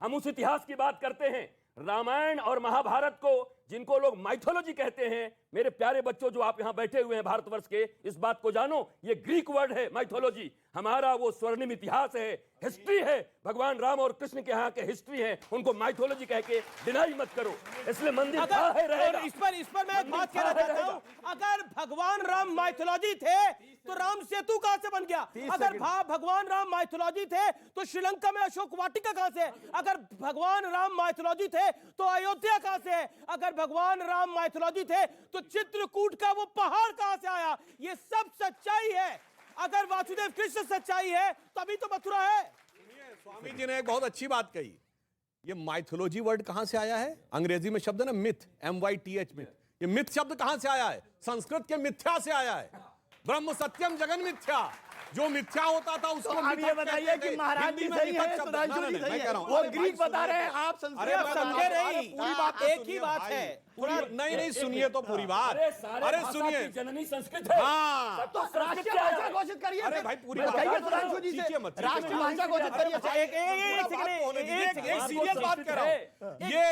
हम उस इतिहास की बात करते हैं। रामायण और महाभारत को जिनको लोग माइथोलॉजी कहते हैं, मेरे प्यारे बच्चों जो आप यहां बैठे हुए हैं भारतवर्ष के, इस बात को जानो, ये ग्रीक वर्ड है माइथोलॉजी। हमारा वो स्वर्णिम इतिहास है, हिस्ट्री है। भगवान राम और कृष्ण के यहाँ के हिस्ट्री है, उनको माइथोलॉजी कह के डिनाई मत करो। इसलिए मंदिर इस पर मैं एक बात कहना चाहता हूं, अगर भगवान राम माइथोलॉजी थे तो राम सेतु कहां से बन गया? अगर भगवान राम माइथोलॉजी थे तो श्रीलंका में अशोक वाटिका कहां से? अगर भगवान राम माइथोलॉजी थे तो अयोध्या कहां से है? अगर भगवान राम माइथोलॉजी थे तो चित्रकूट का वो पहाड़ कहां से आया? ये सब सच्चाई है। अगर वासुदेव कृष्ण सच्चाई है तभी तो मथुरा है। स्वामी जी ने एक बहुत अच्छी बात कही, ये माइथोलॉजी वर्ड कहां से आया है? अंग्रेजी में शब्द है ना मिथ, MYTH मिथ। ये मिथ शब्द कहां से आया है? संस्कृत के मिथ्या से आया है। ब्रह्म सत्यम जगन मिथ्या, जो मिथ्या होता था उसको आप ये बताइए कि महाराज जी सही है, सुधांशु जी सही है, वो ग्रीक बता रहे हैं, आप संस्कृत समझे नहीं। पूरी बात एक ही बात है। नहीं सुनिए तो पूरी बात। अरे सुनिए, जननी संस्कृत है। हाँ तो राष्ट्रीय भाषा घोषित करिए। अरे भाई पूरी बताइए सुधांशु जी से, राष्ट्रीय भाषा घोषित करिए। एक सीरियस बात कर रहा हूं, ये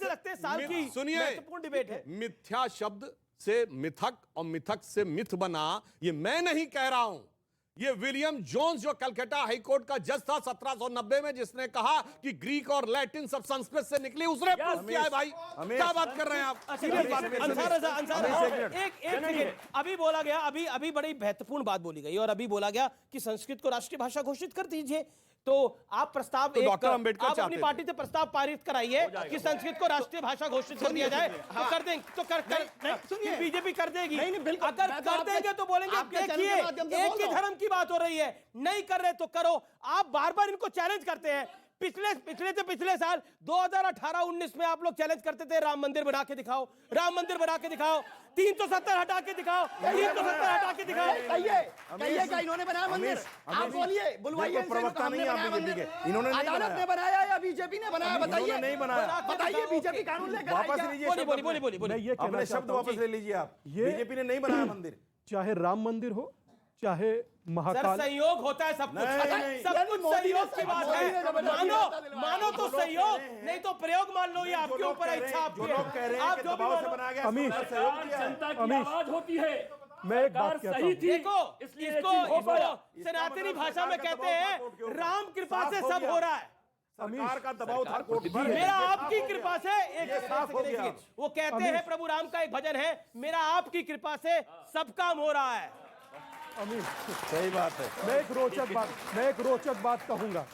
रखते साल की सुनिए, महत्वपूर्ण डिबेट है। मिथ्या शब्द से मिथक और मिथक से मिथ बना, ये मैं नहीं कह रहा हूं। ये विलियम जोन्स जो कलकत्ता हाईकोर्ट का जज था 1790 में, जिसने कहा कि ग्रीक और लैटिन सब संस्कृत से निकली, उसने प्रूफ किया है। भाई क्या बात कर रहे हैं आप? एक अभी बोला गया, अभी बड़ी महत्वपूर्ण बात बोली गई और अभी बोला गया कि संस्कृत को राष्ट्रीय भाषा घोषित कर दीजिए। तो आप प्रस्ताव तो डॉक्टर अंबेडकर आप अपनी पार्टी से प्रस्ताव पारित कराइए कि संस्कृत को राष्ट्रीय भाषा घोषित कर दिया जाए। तो कर देंगे, तो कर बीजेपी कर देगी। अगर कर देंगे तो बोलेंगे देखिए एक ही धर्म की बात हो रही है, नहीं कर रहे तो करो। आप बार बार इनको चैलेंज करते हैं। पिछले साल 2018-19 में आप लोग चैलेंज करते थे राम मंदिर बना के दिखाओ, राम मंदिर बना के दिखाओ, 370 हटा के दिखाओ, 370 हटा के दिखाओ। कहिए का इन्होंने बनाया मंदिर? आप बोलिए, बुलवाइए। प्रवक्ता नहीं आप बीजेपी के, इन्होंने नहीं अदालत ने बनाया या बीजेपी ने बनाया? बताइए। नहीं बनाया, बताइए। बीजेपी कानून लेकर वापस लीजिए, बोलिए अपने शब्द वापस ले लीजिए आप। बीजेपी ने नहीं बनाया मंदिर। चाहे राम मंदिर हो, चाहे महाकाल, सहयोग होता है सब कुछ। सब कुछ सहयोग की बात है। मानो तो सहयोग, नहीं तो प्रयोग मान लो। ये आपके ऊपर है, इच्छा आपकी है। आप जो भी अमीश, आवाज होती है। मैं एक बात कहता हूं, देखो इसको सनातनी भाषा में कहते हैं राम कृपा से सब हो रहा है। सरकार का दबाव था कोर्ट पर। मेरा आपकी कृपा से वो कहते हैं, प्रभु राम का एक भजन है, मेरा आपकी कृपा से सब काम हो रहा है। अमीश, सही बात है। मैं एक रोचक बात कहूंगा।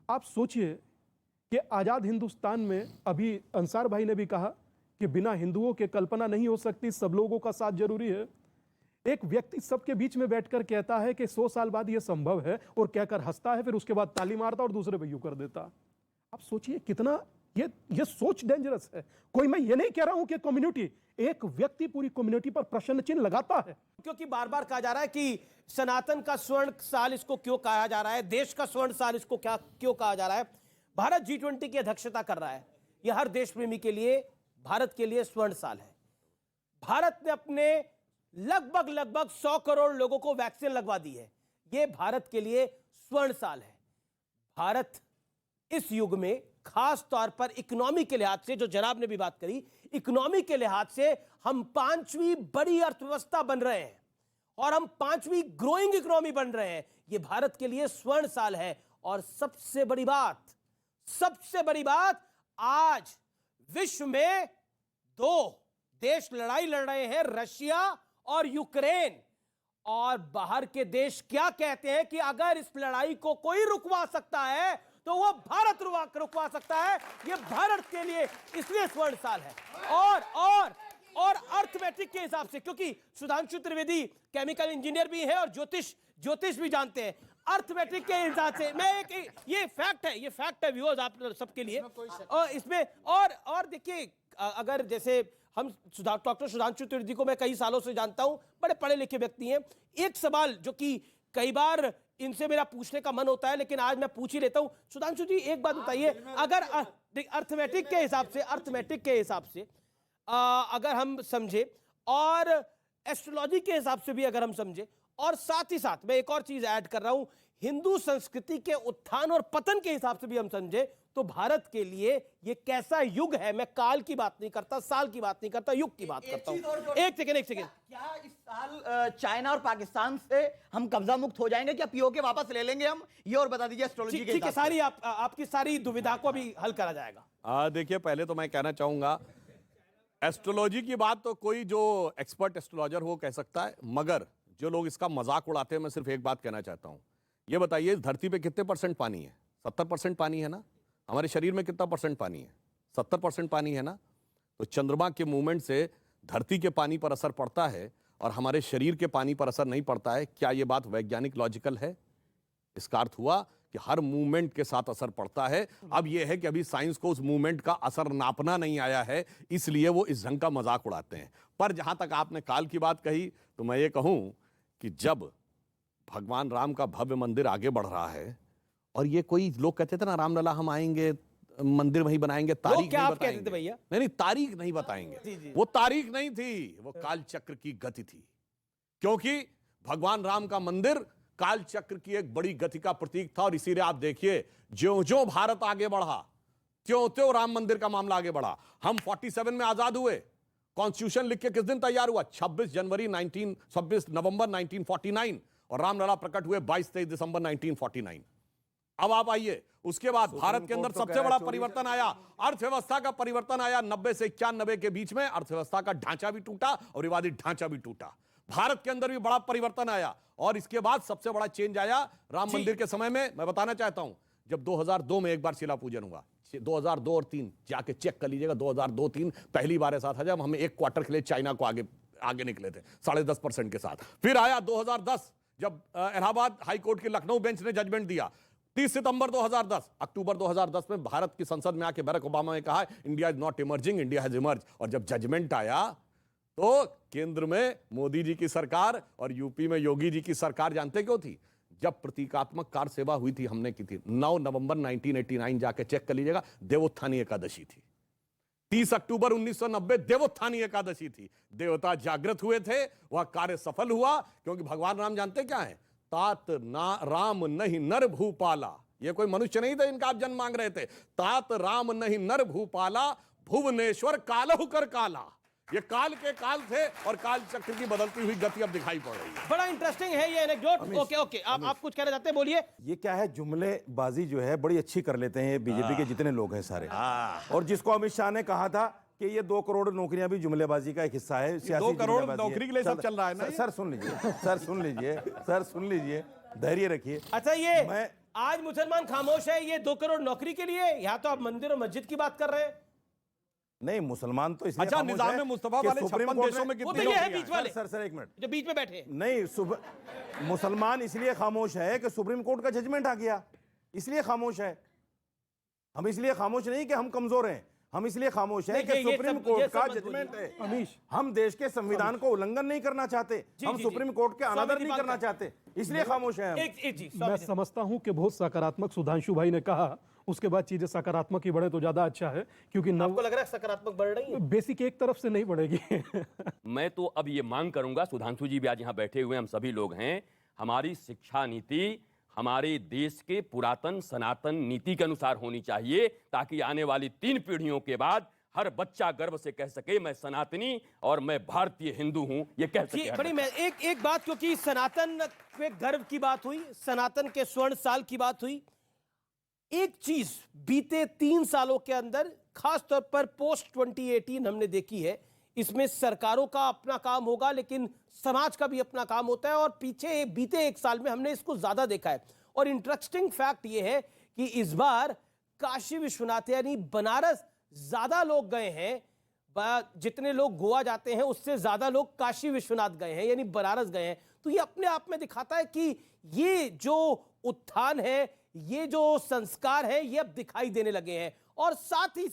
आप सोचिए कि आजाद हिंदुस्तान में अभी अंसार भाई ने भी कहा कि बिना हिंदुओं के कल्पना नहीं हो सकती, सब लोगों का साथ जरूरी है। एक व्यक्ति सबके बीच में बैठकर कहता है कि 100 साल बाद यह संभव है, और कहकर हंसता है, फिर उसके बाद ताली मारता और दूसरे पे यूं कर देता। आप सोचिए कितना ये सोच डेंजरस है। कोई, मैं ये नहीं कह रहा हूं कि कम्युनिटी, एक व्यक्ति पूरी कम्युनिटी पर प्रश्न चिन्ह लगाता है। क्योंकि बार बार कहा जा रहा है कि सनातन का स्वर्ण साल इसको क्यों कहा जा रहा है, देश का स्वर्ण साल इसको क्यों कहा जा रहा है। भारत G20 की अध्यक्षता कर रहा है। यह हर देश प्रेमी के लिए, भारत के लिए स्वर्ण साल है। भारत ने अपने लगभग 100 करोड़ लोगों को वैक्सीन लगवा दी है। यह भारत के लिए स्वर्ण साल है। भारत इस युग में खास तौर पर इकोनॉमी के लिहाज से, जो जनाब ने भी बात करी, इकोनॉमी के लिहाज से हम 5वीं बड़ी अर्थव्यवस्था बन रहे हैं और हम 5वीं ग्रोइंग इकोनॉमी बन रहे हैं। ये भारत के लिए स्वर्ण साल है। और सबसे बड़ी बात, आज विश्व में 2 देश लड़ाई लड़ रहे हैं, रशिया और यूक्रेन। और बाहर के देश क्या कहते हैं कि अगर इस लड़ाई को कोई रुकवा सकता है तो वो भारत रुकवा सकता है। ये भारत के लिए इसलिए स्वर्ण साल है। और अर्थमेटिक के हिसाब से, क्योंकि सुधांशु त्रिवेदी केमिकल इंजीनियर भी है और ज्योतिष भी जानते हैं, अर्थमेटिक के हिसाब से ये फैक्ट है व्यूअर्स आप सबके लिए। और इसमें और देखिए, अगर जैसे हम डॉक्टर सुधांशु त्रिवेदी को मैं कई सालों से जानता हूं, बड़े पढ़े लिखे व्यक्ति हैं। एक सवाल जो कि कई बार इनसे मेरा पूछने का मन होता है, लेकिन आज मैं पूछ ही लेता हूं। सुधांशु जी, एक बात बताइए, अगर अर्थमेटिक के हिसाब से अगर हम समझे और एस्ट्रोलॉजी के हिसाब से भी अगर हम समझे, और साथ ही साथ मैं एक और चीज ऐड कर रहा हूं, हिंदू संस्कृति के उत्थान और पतन के हिसाब से भी हम समझे, तो भारत के लिए ये कैसा युग है। मैं काल की बात नहीं करता, साल की बात नहीं करता, युग की बात करता हूं। एक सेकेंड क्या इस साल चाइना और पाकिस्तान से हम कब्जा मुक्त हो जाएंगे? क्या पीओके वापस ले लेंगे हम? ये और बता दीजिए एस्ट्रोलॉजी के ठीक है, सारी आपकी सारी दुविधा को अभी हल करा जाएगा। देखिए, पहले तो मैं कहना चाहूंगा, एस्ट्रोलॉजी की बात तो कोई जो एक्सपर्ट एस्ट्रोलॉजर हो कह सकता है, मगर जो लोग इसका मजाक उड़ाते हैं, मैं सिर्फ एक बात कहना चाहता हूं। ये बताइए, इस धरती पे कितने % पानी है? 70% पानी है ना? हमारे शरीर में कितना % पानी है? 70% पानी है ना? तो चंद्रमा के मूवमेंट से धरती के पानी पर असर पड़ता है और हमारे शरीर के पानी पर असर नहीं पड़ता है। क्या ये बात वैज्ञानिक लॉजिकल है? इसका अर्थ हुआ कि हर मूवमेंट के साथ असर पड़ता है। अब यह है कि अभी साइंस को उस मूवमेंट का असर नापना नहीं आया है, इसलिए वो इस ढंग का मजाक उड़ाते हैं। पर जहां तक आपने काल की बात कही, तो मैं ये कहूं कि जब भगवान राम का भव्य मंदिर आगे बढ़ रहा है, और ये कोई लोग कहते थे ना, रामलला हम आएंगे, मंदिर वहीं बनाएंगे, तारीख क्या नहीं आप कहते थे बताएंगे। भैया? नहीं, तारीख नहीं बताएंगे। वो तारीख नहीं थी, वो काल चक्र की गति थी। क्योंकि भगवान राम का मंदिर काल चक्र की एक बड़ी गति का प्रतीक था। और इसीलिए आप देखिए, ज्यों-ज्यों भारत आगे बढ़ा, त्यों-त्यों राम मंदिर का मामला आगे बढ़ा। हम 47 में आजाद हुए। कॉन्स्टिट्यूशन लिख के किस दिन तैयार हुआ? 26 नवंबर 1949, और रामलला प्रकट हुए 22-23 दिसंबर 1949। अब आप आइए, उसके बाद भारत के अंदर सबसे बड़ा परिवर्तन आया, अर्थव्यवस्था का परिवर्तन आया। 90 से 91 के बीच में अर्थव्यवस्था का ढांचा भी टूटा और विवादी ढांचा भी टूटा। भारत के अंदर भी बड़ा परिवर्तन आया। और इसके बाद सबसे बड़ा चेंज आया राम मंदिर के समय में। मैं बताना चाहता हूं, जब 2002 में एक बार शिला पूजन हुआ, 2002 और 3 जाके चेक कर लीजिएगा, 2002-3 पहली बार ऐसा था जब हम एक क्वार्टर के लिए चाइना को आगे निकले थे 10.5% के साथ। फिर आया 2010, जब इलाहाबाद हाईकोर्ट के लखनऊ बेंच ने जजमेंट दिया। 30 सितंबर 2010, अक्टूबर 2010 में भारत की संसद में आके बराक ओबामा ने कहा, India is not emerging, India has emerge. और जब जजमेंट आया तो केंद्र में मोदी जी की सरकार और यूपी में योगी जी की सरकार जानते क्यों थी? जब प्रतीकात्मक कार सेवा हुई थी, हमने की थी 9 नवंबर 1989, जाके चेक कर लीजिएगा, देवोत्थानी एकादशी थी। 30 अक्टूबर 1990 देवोत्थानी एकादशी थी। देवता जागृत हुए थे, वह कार्य सफल हुआ। क्योंकि भगवान राम जानते क्या है? तात ना राम नहीं नर भूपाला। ये कोई मनुष्य नहीं था इनका आप जन्म मांग रहे थे। तात राम नहीं नर भूपाला, भुवनेश्वर कालहु कर काला। ये काल के काल थे और काल चक्र की बदलती हुई गति अब दिखाई पड़ रही है। बड़ा इंटरेस्टिंग है ये एनेक्डोट। ओके, आप कुछ कहना चाहते हैं, बोलिए। ये क्या है, जुमलेबाजी जो है बड़ी अच्छी कर लेते हैं बीजेपी के जितने लोग हैं सारे। और जिसको अमित शाह ने कहा था कि ये 2 करोड़ नौकरियां भी जुमलेबाजी का एक हिस्सा है, 2 करोड़ नौकरी के लिए सब चल रहा है ना। सर सुन लीजिए, धैर्य रखिए। अच्छा, ये आज मुसलमान खामोश है, ये 2 करोड़ नौकरी के लिए? यहाँ तो आप मंदिर और मस्जिद की बात कर रहे हैं। नहीं, मुसलमान तो इसलिए अच्छा, निजाम में मुस्तफा वाले 56 देशों में कितने लोग हैं? बीच वाले सर एक मिनट, जो बीच में बैठे। नहीं, मुसलमान इसलिए खामोश है कि सुप्रीम कोर्ट का जजमेंट आ गया, इसलिए खामोश है। हम इसलिए खामोश नहीं कि हम कमजोर हैं, हम इसलिए खामोश हैं कि सुप्रीम कोर्ट का जजमेंट है। हम देश के संविधान को उल्लंघन नहीं करना चाहते, हम सुप्रीम कोर्ट के अनादर नहीं करना चाहते, इसलिए खामोश हैं। मैं समझता हूं कि बहुत सकारात्मक सुधांशु भाई ने कहा, उसके बाद चीजें सकारात्मक ही बढ़े तो ज्यादा अच्छा है। क्योंकि आपको लग रहा है सकारात्मक बढ़ रही है? बेसिक एक तरफ से नहीं बढ़ेगी। मैं तो अब ये मांग करूंगा, सुधांशु जी भी आज यहाँ बैठे हुए हम सभी लोग हैं, हमारी शिक्षा नीति हमारे देश के पुरातन सनातन नीति के अनुसार होनी चाहिए, ताकि आने वाली 3 पीढ़ियों के बाद हर बच्चा गर्व से कह सके मैं सनातनी और मैं भारतीय हिंदू हूं, ये कह सके। बड़ी मैं एक बात, क्योंकि सनातन पे गर्व की बात हुई, सनातन के स्वर्ण साल की बात हुई, एक चीज बीते 3 सालों के अंदर खास तौर पर पोस्ट 2018 हमने देखी है, इसमें सरकारों का अपना काम होगा लेकिन समाज का भी अपना काम होता है, और पीछे बीते 1 साल में हमने इसको ज्यादा देखा है। और इंटरेस्टिंग फैक्ट यह है कि इस बार काशी विश्वनाथ यानी बनारस ज्यादा लोग गए हैं, जितने लोग गोवा जाते हैं उससे ज्यादा लोग काशी विश्वनाथ गए हैं यानी बनारस गए हैं। तो ये अपने आप में दिखाता है कि ये जो उत्थान है, ये जो संस्कार है, ये अब दिखाई देने लगे हैं। और साथ ही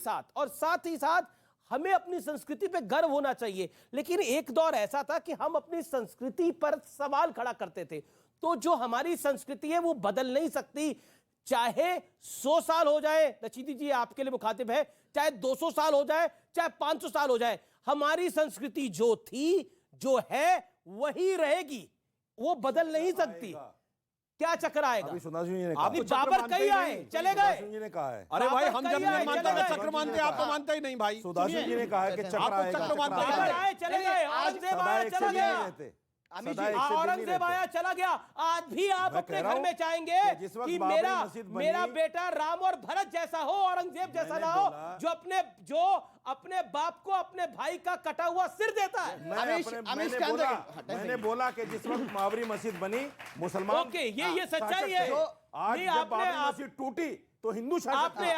साथ हमें अपनी संस्कृति पे गर्व होना चाहिए। लेकिन एक दौर ऐसा था कि हम अपनी संस्कृति पर सवाल खड़ा करते थे, तो जो हमारी संस्कृति है वो बदल नहीं सकती, चाहे 100 साल हो जाए, रशीदी जी आपके लिए मुखातिब है, चाहे 200 साल हो जाए, चाहे 500 साल हो जाए, हमारी संस्कृति जो थी, जो है, वही रहेगी, वो बदल नहीं सकती। क्या चक्र आएगा? अभी सुधांशु जी ने कहा, अभी बाबर कई आए चले गए। सुधांशु जी ने कहा है, अरे भाई हम जब नहीं मानते चले गए। चक्र मानते हैं, आप तो मानते ही नहीं भाई। सुधांशु जी ने कहा है कि चक्र आएगा, चक्र मानते हैं। बाबर आए चले गए, औरंगजेब आया चला गया, औरंगजेब आया चला गया। आज भी आप अपने घर में चाहेंगे कि मेरा बेटा राम और भरत जैसा हो, औरंगजेब जैसा ना हो, जो अपने बाप को अपने भाई का कटा हुआ सिर देता है। मैंने बोला कि जिस वक्त बाबरी मस्जिद बनी मुसलमान, ओके, ये सच्चाई है। आज जब बाबरी मस्जिद टूटी तो हिंदू शासक थे।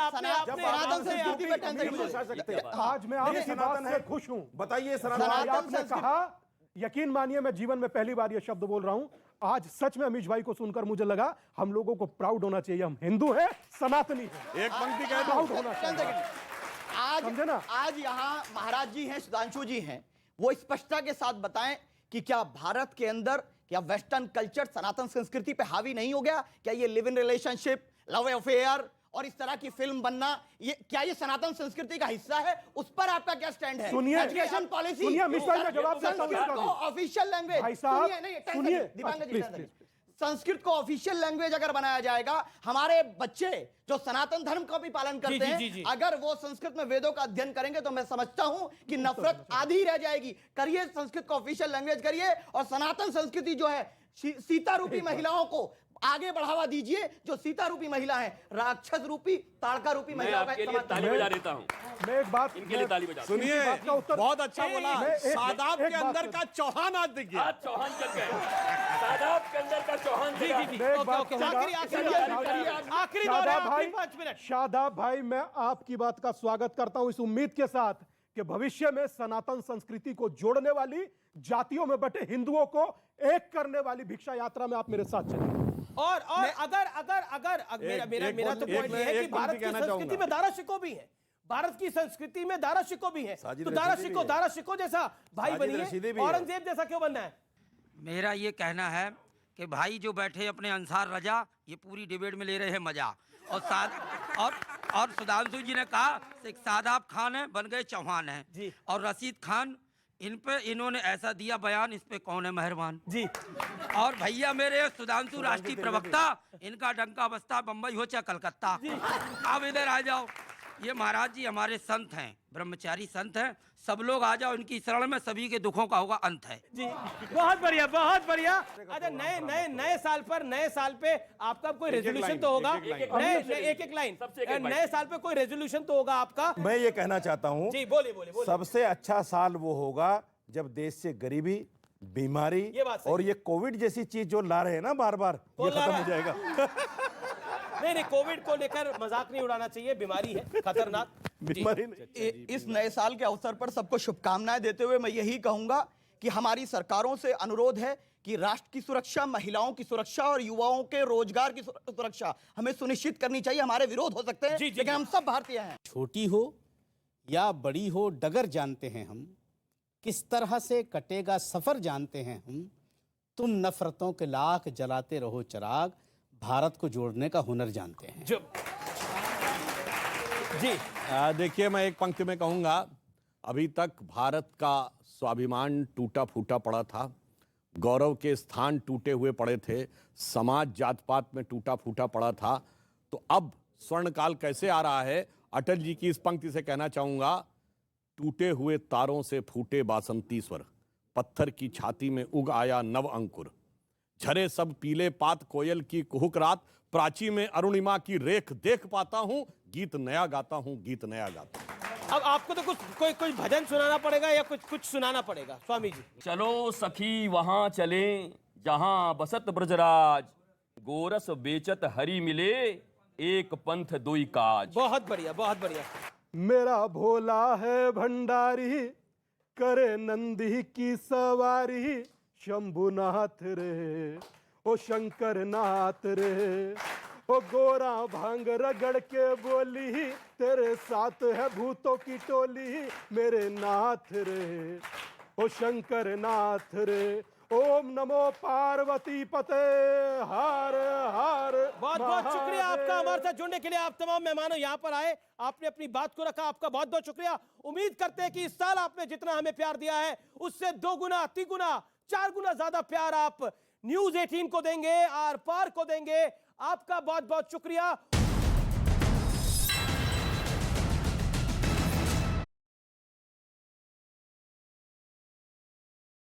आज मैं आपकी सनातन से खुश हूं। बताइए आपने कहा, यकीन मानिए मैं जीवन में पहली बार ये शब्द बोल रहा हूं, आज सच में अमीश भाई को सुनकर मुझे लगा हम लोगों को प्राउड होना चाहिए, हम हिंदू हैं, सनातनी हैं। एक पंक्ति कह प्राउड होना चाहिए। आज यहाँ महाराज जी हैं, सुधांशु जी हैं, वो स्पष्टता के साथ बताएं कि क्या भारत के अंदर क्या वेस्टर्न कल्चर सनातन संस्कृति पे हावी नहीं हो गया? क्या ये live in relationship, love affair और इस तरह की फिल्म बनना, ये सनातन संस्कृति का हिस्सा है? उस पर आपका क्या स्टैंड है? सुनिए, एजुकेशन पॉलिसी, सुनिए अमीश भाई, मैं जवाब देता हूं इसका। ऑफिशियल लैंग्वेज, सुनिए, संस्कृत को ऑफिशियल लैंग्वेज अगर बनाया जाएगा, हमारे बच्चे जो सनातन धर्म का भी पालन करते हैं, अगर वो संस्कृत में वेदों का अध्ययन करेंगे तो मैं समझता हूं कि नफरत आधी रह जाएगी। करिए, संस्कृत को ऑफिशियल लैंग्वेज करिए, और सनातन संस्कृति जो है, सीता रूपी महिलाओं को आगे बढ़ावा दीजिए। जो सीता रूपी महिला है, राक्षस रूपी, ताड़का रूपी महिलाओं का ताली बजा देता हूं। मैं एक बात, इनके लिए ताली बजा। सुनिए, बहुत अच्छा बोला। सादाब के अंदर का चौहान आज दिख गया। चौहान चल गए, सादाब के अंदर का चौहान। शादाब भाई, मैं आपकी बात का स्वागत करता हूं इस उम्मीद के साथ कि भविष्य में सनातन संस्कृति को जोड़ने वाली, जातियों में बटे हिंदुओं को एक करने वाली भिक्षा यात्रा में आप मेरे साथ चलें। और अगर मेरा तो पॉइंट ये है कि भारत की संस्कृति में दारा शिको भी है, भारत की संस्कृति में दारा शिको भी है, तो दारा शिको जैसा भाई बनिए, औरंगजेब जैसा क्यों बनना है? मेरा ये कहना है कि भाई जो बैठे अपने अंसार रजा, ये पूरी डिबेट में ले रहे हैं मजा। और सुधांशु जी ने कहा कि सादाब खान है, बन गए चौहान है, और रशीद खान, इन पे इन्होंने ऐसा दिया बयान, इस पे कौन है मेहरबान जी। और भैया मेरे सुधांशु राष्ट्रीय प्रवक्ता, इनका डंका बस्ता बम्बई हो चाहे कलकत्ता, आप इधर आ जाओ। ये महाराज जी हमारे संत हैं, ब्रह्मचारी संत हैं, सब लोग आ जाओ, इनकी शरण में सभी के दुखों का होगा अंत है जी। बहुत बढ़िया, बहुत बढ़िया। अच्छा, नए साल पे आपका कोई रेजोल्यूशन तो होगा, एक लाइन, नए साल पे कोई रेजोल्यूशन तो होगा आपका? मैं ये कहना चाहता हूं जी, बोलिए। सबसे अच्छा साल वो होगा जब देश से गरीबी, बीमारी और ये कोविड जैसी चीज जो ला रहे हैं ना बार बार, ये खत्म हो जाएगा। नहीं, कोविड को लेकर मजाक नहीं उड़ाना चाहिए, बीमारी है, खतरनाक बीमारी नहीं। इस नए साल के अवसर पर सबको शुभकामनाएं देते हुए मैं यही कहूंगा कि हमारी सरकारों से अनुरोध है कि राष्ट्र की सुरक्षा, महिलाओं की सुरक्षा और युवाओं के रोजगार की सुरक्षा हमें सुनिश्चित करनी चाहिए। हमारे विरोध हो सकते हैं, लेकिन हम सब भारतीय हैं। छोटी हो या बड़ी हो, डगर जानते हैं हम, किस तरह से कटेगा सफर जानते हैं हम। तुम नफरतों के लाख जलाते रहो चिराग, भारत को जोड़ने का हुनर जानते हैं। जी देखिए, मैं एक पंक्ति में कहूंगा, अभी तक भारत का स्वाभिमान टूटा फूटा पड़ा था, गौरव के स्थान टूटे हुए पड़े थे, समाज जात पात में टूटा फूटा पड़ा था। तो अब स्वर्णकाल कैसे आ रहा है? अटल जी की इस पंक्ति से कहना चाहूंगा, टूटे हुए तारों से फूटे बासंती स्वर, पत्थर की छाती में उग आया नव अंकुर, झरे सब पीले पात कोयल की कुहुक रात, प्राची में अरुणिमा की रेख देख पाता हूं, गीत नया गाता हूं, गीत नया गाता हूं। अब आपको तो कोई भजन सुनाना पड़ेगा या कुछ सुनाना पड़ेगा स्वामी जी। चलो सखी वहां चले जहां बसत ब्रजराज, गोरस बेचत हरि मिले, एक पंथ दुई काज। बहुत बढ़िया, बहुत बढ़िया। मेरा भोला है भंडारी, करे नंदी की सवारी, शंभुनाथ रे ओ शंकर नाथ रे, ओ गोरा भांग रगड़ के बोली, तेरे साथ है भूतों की टोली, मेरे नाथ रे ओ शंकर नाथ रे, ओम नमो पार्वती पते हर हर। बहुत बहुत शुक्रिया आपका हमारे साथ जुड़ने के लिए। आप तमाम मेहमानों यहाँ पर आए, आपने अपनी बात को रखा, आपका बहुत बहुत शुक्रिया। उम्मीद करते हैं कि इस साल आपने जितना हमें प्यार दिया है उससे 2 गुना 3 गुना 4 गुना ज्यादा प्यार आप न्यूज़ 18 को देंगे, आर पार को देंगे। आपका बहुत बहुत शुक्रिया।